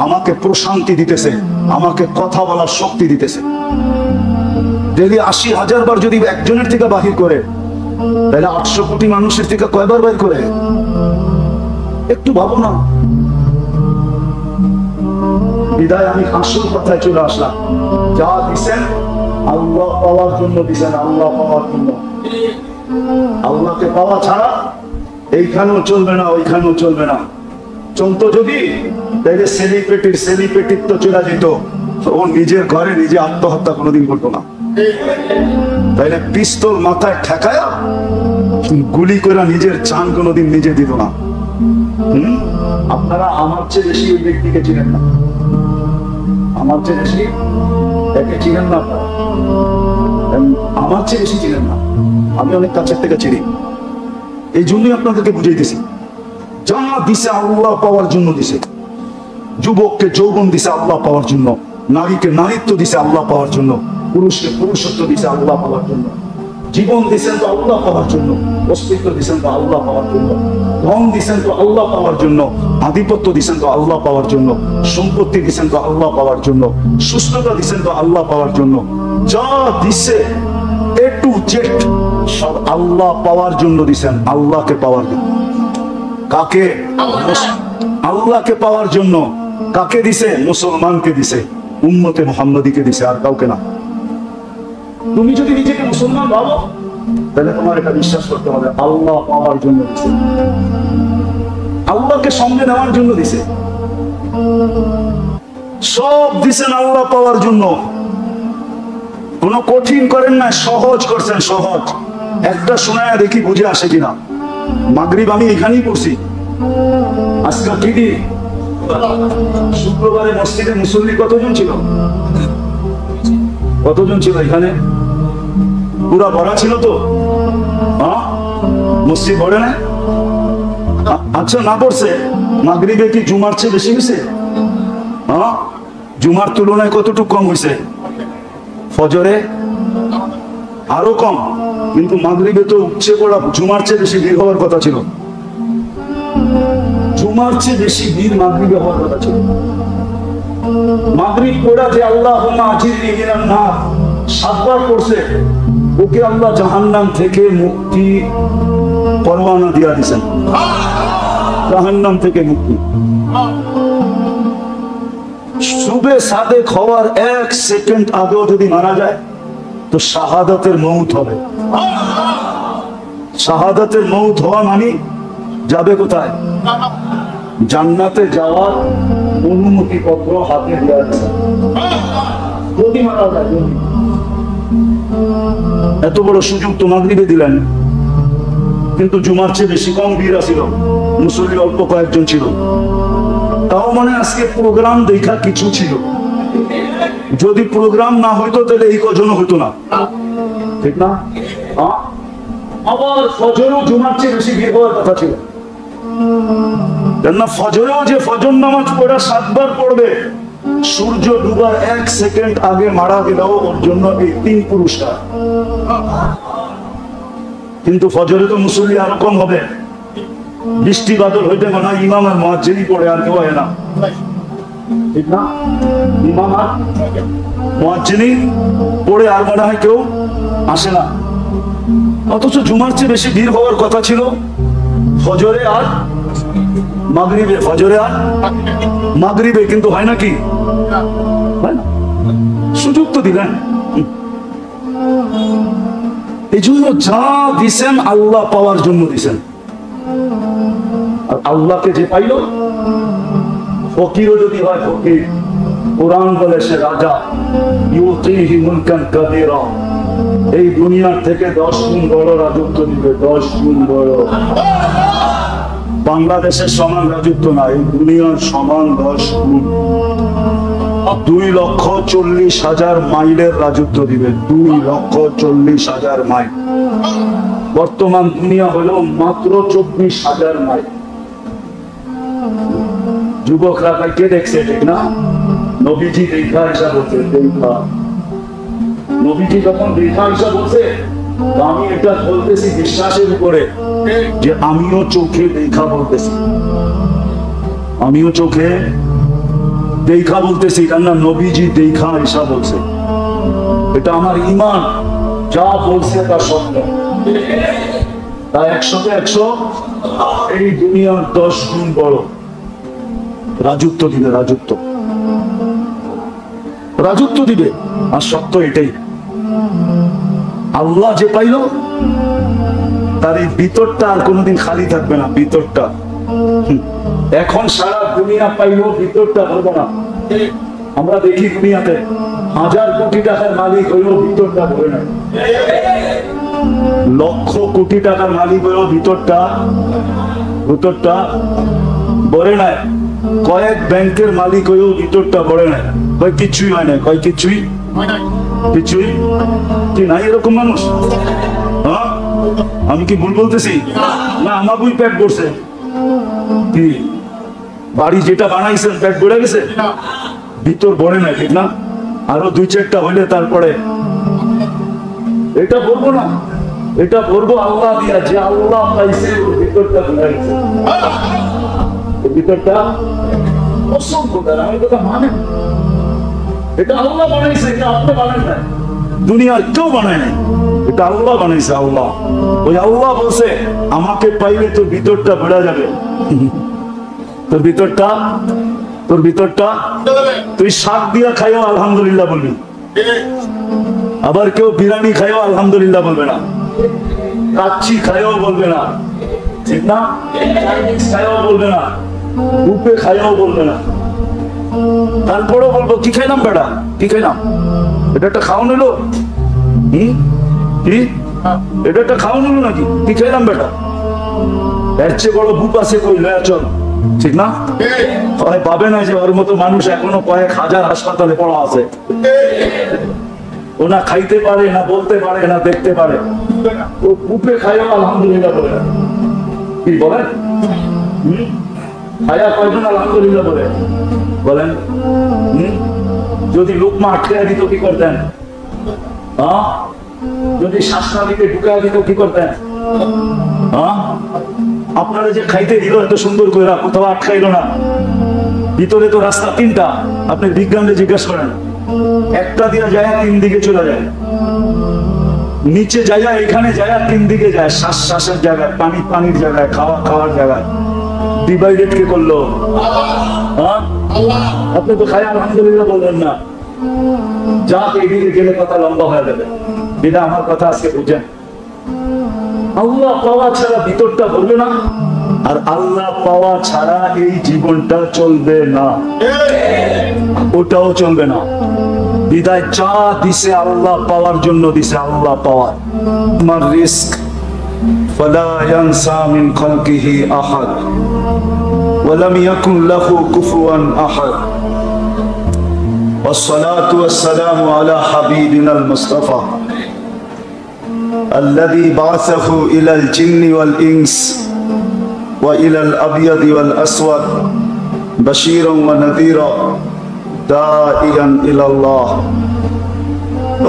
আমাকে প্রশান্তি দিতেছে, আমাকে কথা বলার শক্তি দিতেছে। ডেলি 80,000 বার যদি একজনের থেকে বাহির করে, তাহলে 800 কোটি মানুষের থেকে কয়বার বাহির করে? একটু ভাবো না। বিদায় আমি আসল কথায় চলে আসলাম। যা দিছেন আল্লাহ পাওয়ার জন্য দিছেন, আল্লাহ পাওয়ার জন্য। আল্লাহকে পাওয়া ছাড়া এইখানেও চলবে না, ওইখানেও চলবে না। চলতো যদি, তাইলে সেলিব্রিটির তো চলে যেত, ও নিজের ঘরে নিজে আত্মহত্যা কোনোদিন করতো না। তাইলে পিস্তল মাথায় ঠেকায়া গুলি করে নিজের চান কোনোদিন নিজে দিত না। আপনারা আমার চেয়ে বেশি ওই ব্যক্তিকে চিনেন না, আমার চেয়ে বেশি একে চিনেন না, আপনারা আমার চেয়ে বেশি চিনেন না। আমি অনেক কাছের থেকে চিনি, এই জন্যই আপনাদেরকে বুঝাইতেছি। যা দিছে আল্লাহ পাওয়ার জন্য দিছে। যুবককে যৌবন দিছে আল্লাহ পাওয়ার জন্য, নারীকে নারীত্ব দিছে আল্লাহ পাওয়ার জন্য, পুরুষকে পুরুষত্ব দিছে আল্লাহ পাওয়ার জন্য, জীবন দিছেন তো আল্লাহ পাওয়ার জন্য, অস্তিত্ব দিছেন তো আল্লাহ পাওয়ার জন্য, ধন দিছেন তো আল্লাহ পাওয়ার জন্য, আধিপত্য দিছেন তো আল্লাহ পাওয়ার জন্য, সম্পত্তি দিছেন তো আল্লাহ পাওয়ার জন্য, সুস্থতা দিছেন তো আল্লাহ পাওয়ার জন্য। যা দিছে A to Z সব আল্লাহ পাওয়ার জন্য দিছেন, আল্লাহকে পাওয়ার জন্য। কাকে? আল্লাহকে পাওয়ার জন্য। কাকে দিছে? মুসলমানকে দিছে, উম্মতে মুহাম্মাদীকে দিছে, আর কাউকে না। তুমি যদি নিজেকে মুসলমান ভাবো, তাহলে তোমার এটা বিশ্বাস করতে হবে আল্লাহ পাওয়ার জন্য দিছে, আল্লাহকে সঙ্গে নেওয়ার জন্য দিছে। সব দিছেন আল্লাহ পাওয়ার জন্য। কোনো কঠিন করেন না, সহজ করছেন, সহজ। একটা শোনায় দেখি বুঝে আসে কিনা। মাগরিব আমি এখানেই পড়ছি। আজকে কি দিন? শুক্রবারে মসজিদে মুসল্লি কতজন ছিল? কতজন ছিল এখানে? পুরা ভরা ছিল তো? মসজিদ ভরে না? আচ্ছা, না পড়ছে মাগরিবে কি জুমার চেয়ে বেশি হয়েছে? জুমার তুলনায় কতটুকু কম হয়েছে? ফজরে আরো কম, কিন্তু মাগরিবে তো উঠছে পড়া জুমার চেয়ে বেশি ভিড় হওয়ার কথা ছিল। জুমার চেয়ে বেশি ভিড় মাগরিবে হওয়ার কথা ছিল। মাগরিব পড়া যে আল্লাহুম্মা আজিরনি মিনান নার 7 বার পড়ছে, ওকে আল্লাহ জাহান্নাম থেকে মুক্তি পরওয়ানা দিয়া দিয়েছেন। জাহান্নাম থেকে মুক্তি। সুবে সাদেক হওয়ার 1 সেকেন্ড আগেও যদি মারা যায় তো শাহাদাতের মউত হবে। শাহাদাতের মউত হওয়া মানে যাবে কোথায়? জান্নাতে যাওয়ার অনুমতি পত্র হাতে দেওয়া আছে যদি মারা যায়। এত বড় সুযোগ তো মাগরিবে দিলেন, কিন্তু জুমার চেয়ে বেশি কম ভিড় ছিল, মুসল্লি অল্প কয়েকজন ছিল। তাও মানে আজকে প্রোগ্রাম দেখা কিছু ছিল। যদি প্রোগ্রাম না হইতো তাহলে এই কজন হইতো না, ঠিক না? আবার ফজরও জুমার চেয়ে বেশি ভিড় হওয়ার কথা ছিল। কেননা ফজরেও যে ফজর নামাজ পড়া 7 বার পড়বে, সূর্য ডুবার 1 সেকেন্ড আগে মারা গেলেও ওর জন্য এই 3 পুরস্কার। কিন্তু ফজরে তো মুসল্লি আরো কম হবে। বৃষ্টি বাদল হইতে মনে হয় ইমাম আর মুয়াজ্জিনই পড়ে, আর কেউ হয় না, ঠিক না? ইমাম আর মুয়াজ্জিনই পড়ে, আর মনে হয় কেউ আসে না। অথচ জুমার চেয়ে বেশি ভিড় হওয়ার কথা ছিল ফজরে আর মাগরিবে। ফজরে আর মাগরিবে, কিন্তু হয় নাকি? হয় না। সুযোগ তো দিলেন। এই জন্য যা দিছেন আল্লাহ পাওয়ার জন্য দিছেন। আর আল্লাহকে যে পাইল, ফকিরও যদি হয় ফকির, কোরআন বলে সে রাজা, ইউতিহি মুলকান কাবীরা, এই দুনিয়ার থেকে 10 গুণ বড় রাজত্ব দিবে, 10 গুণ বড়। বাংলাদেশের সমান রাজত্ব না, এই দুনিয়ার সমান 10 গুণ। 2,40,000 মাইলের রাজত্ব দিবে, 2,40,000 মাইল। বর্তমান দুনিয়া হলো মাত্র 24,000 মাইল। যুবকরা কে দেখছে, ঠিক না? নবীজি দেখা হিসাব হচ্ছে, দেখা নবীজি যখন দেখা হিসাব হচ্ছে, আমি এটা বলতেছি বিশ্বাসের উপরে যে আমিও চোখে দেখা বলতেছি, আমিও চোখে দেখা বলতেছি, কেননা নবীজি দেখা হিসাব বলছে। এটা আমার ঈমান, যা বলছে তা সত্য। তাই 100-তে 100 এই দুনিয়ার 10 গুণ বড় রাজত্ব দিবে, রাজত্ব রাজত্ব দিবে। আর সত্য এটাই, আল্লাহ যে পাইল তার এই ভিতরটা আর কোনোদিন খালি থাকবে না। ভিতরটা এখন সারা দুনিয়া পাইল, ভিতরটা ভরবো না। আমরা দেখি দুনিয়াতে 1000 কোটি টাকার মালিক হইলেও ভিতরটা ভরে না, লক্ষ কোটি টাকার মালিক হইলেও ভিতরটা ভরে নাই। কয়েক ব্যাংকের মালিক হইলেও ভিতরটা ভরে নাই, কয় কিছুই হয় না, কয় কিছুই কি নাই। এরকম মানুষ, হ্যাঁ? আমি কি ভুল বলতেছি? না, আমার বই পেট ভরছে। কি বাড়ি যেটা বানাইছেন পেট ভরে গেছে, ভিতর ভরে নাই, ঠিক না? আরো 2-4টা হইলে তারপরে এটা বলবো না, এটা বলবো আল্লাহ দিয়া, যে আল্লাহ পাইছে ভিতরটা ভরে গেছে, ভিতরটা অসংখ্য। আমি কথা মানে এটা আল্লাহ বানাইছে, এটা আপনি বানান না, দুনিয়ার কেউ বানায় নাই, এটা আল্লাহ বানাইছে। আল্লাহ, ওই আল্লাহ বলছে আমাকে পাইলে তোর ভিতরটা ভরা যাবে, তোর ভিতরটা তুই শাক দিয়া খাইও আলহামদুলিল্লাহ বলবি, আবার কেউ বিরিয়ানি খাইও আলহামদুলিল্লাহ বলবে না, কাচ্চি খাইও বলবে না, ঠিক না? চাইনিজ খাইও বলবে না, বুফে খাইও বলবে না। তারপরেও বলবো কি খাইলাম বেটা, কি খাইলাম, এটা একটা খাওয়ান হলো, কি এটা একটা খাওয়ান হলো নাকি, কি খাইলাম বেটা? এর চেয়ে বড় বুপ আছে কই, লয়া চল, ঠিক না? পাবে না যে ওর মতো মানুষ এখনো কয়েক হাজার হাসপাতালে পড়া আছে, ওনা খাইতে পারে না, বলতে পারে না, দেখতে পারে, ও বুপে খাইও আলহামদুলিল্লাহ বলে। কি বলেন? খায়া কয়জন আলহামদুলিল্লাহ বলে বলেন? যদি লুকমা আটকে দিত কি করতেন? যদি শ্বাসনা দিতে ঢুকায় দিত কি করতেন? আপনারা যে খাইতে দিল এত সুন্দর করে, কোথাও আটকাইল না। ভিতরে তো রাস্তা 3টা, আপনি বিজ্ঞানে জিজ্ঞাসা করেন, একটা দিয়ে যায় 3 দিকে চলে যায়, নিচে যায় এখানে যায় 3 দিকে যায়, শ্বাসের জায়গায়, পানির জায়গায়, খাওয়ার জায়গায়। ডিভাইডেড কে করলো? আপনি তো খায় আলহামদুলিল্লাহ বললেন না, যা এদিকে গেলে কথা লম্বা হয়ে যাবে। বিনা আমার কথা আজকে বুঝেন, আল্লাহ পাওয়া ছাড়া ভিতরটা ভরবে না, আর আল্লাহ পাওয়া ছাড়া এই জীবনটা চলবে না, ওটাও চলবে না। বিদায় চা দিছে আল্লাহ পাওয়ার জন্য দিছে, আল্লাহ পাওয়ার। তোমার রিস্ক ফালা ইয়ানসা মিন খালকিহি আহাদ ওয়ালাম ইয়াকুন লাহু কুফুয়ান আহাদ। والصلاة والسلام على حبيبنا المصطفى الذي بعثه إلى الجن والإنس وإلى الأبيض والأسود بشيرا ونذيرا داعيا إلى الله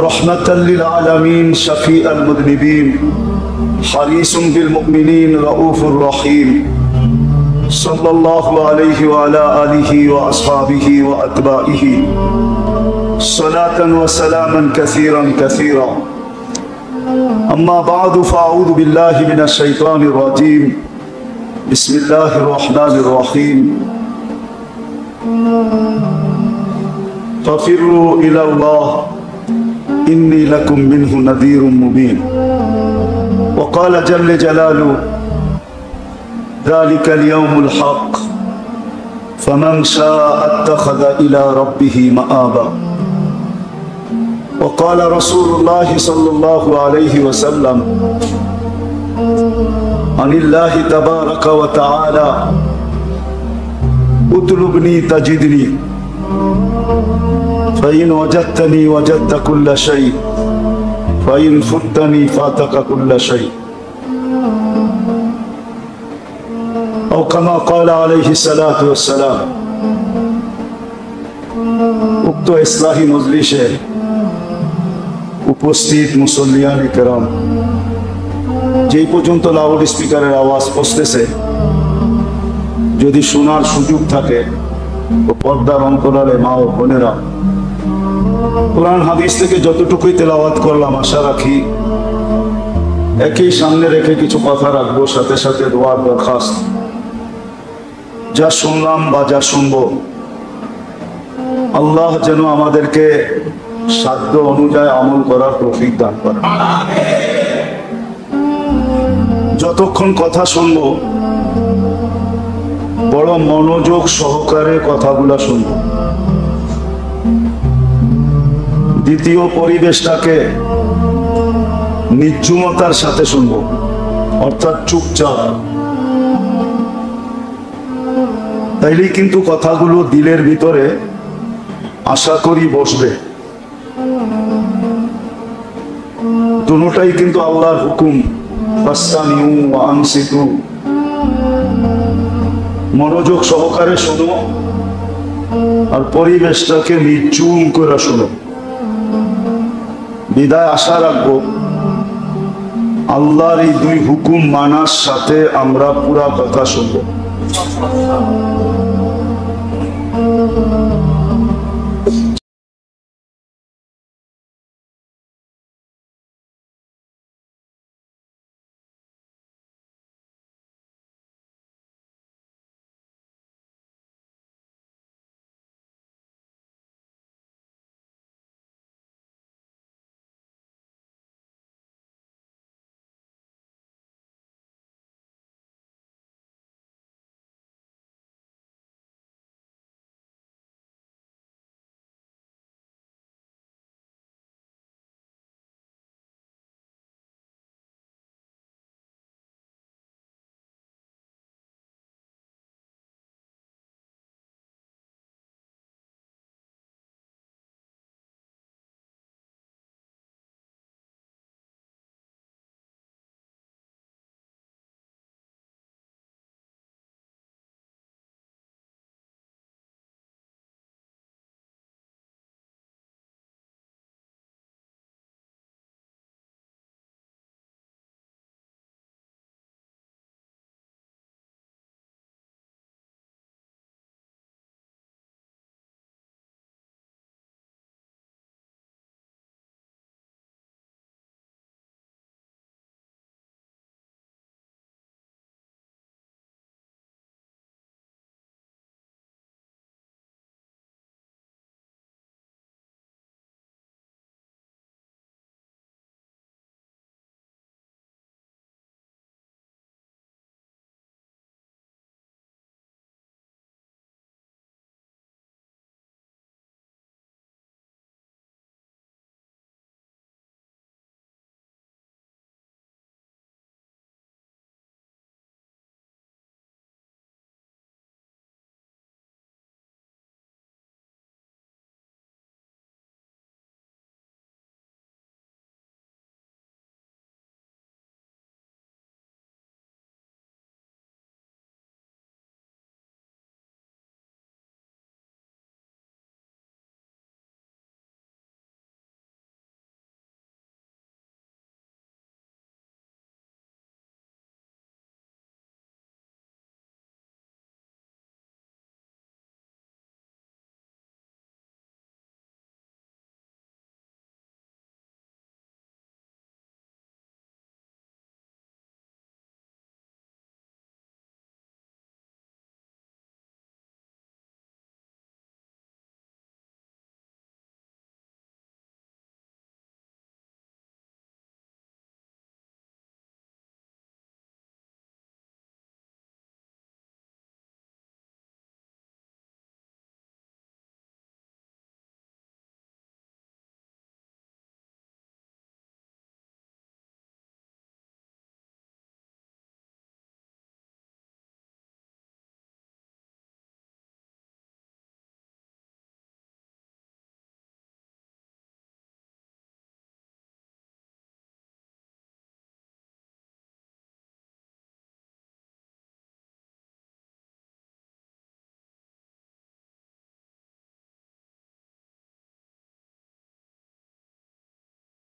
رحمة للعالمين شفيع المذنبين حريص بالمؤمنين رؤوف رحيم صلى الله عليه وعلى آله وأصحابه وأتباعه صلاة وسلاما كثيرا كثيرا. أما بعد فأعوذ بالله من الشيطان الرجيم بسم الله الرحمن الرحيم ففروا إلى الله إني لكم منه نذير مبين. وقال جل جلاله ذلك اليوم الحق فمن شاء اتخذ إلى ربه مآبا وقال رسول الله صلى الله عليه وسلم عن الله تبارك وتعالى اطلبني تجدني فإن وجدتني وجدت كل شيء فإن فتني فاتك كل شيء أو كما قال عليه الصلاة والسلام উক্ত ইসলাহি মজলিসে উপস্থিত মুসল্লিয়ানে কেরাম, যেই পর্যন্ত লাউড স্পিকারের আওয়াজ পৌঁছতেছে, যদি শোনার সুযোগ থাকে ও পর্দার অন্তরালে মা ও বোনেরা, কোরআন হাদিস থেকে যতটুকুই তেলাওয়াত করলাম আশা রাখি একই সামনে রেখে কিছু কথা রাখবো, সাথে সাথে দোয়ার দরখাস্ত। যা শুনলাম বা যা শুনবো আল্লাহ যেন আমাদেরকে সাধ্য অনুযায়ী আমল করার তৌফিক দান করেন। যতক্ষণ কথা শুনবো বড় মনোযোগ সহকারে কথাগুলা শুনবো। দ্বিতীয়, পরিবেশটাকে নির্জুমতার সাথে শুনবো, অর্থাৎ চুপচাপ। তাইলেই কিন্তু কথাগুলো দিলের ভিতরে আশা করি বসবে। দুটোটাই কিন্তু আল্লাহর হুকুম, ফাসতামিউ ওয়া আনসিতু। মনোযোগ সহকারে শোনো আর পরিবেশটাকে নির্জুম করে শোনো। বিদায় আশা রাখবো আল্লাহর এই দুই হুকুম মানার সাথে আমরা পুরা কথা শুনবো।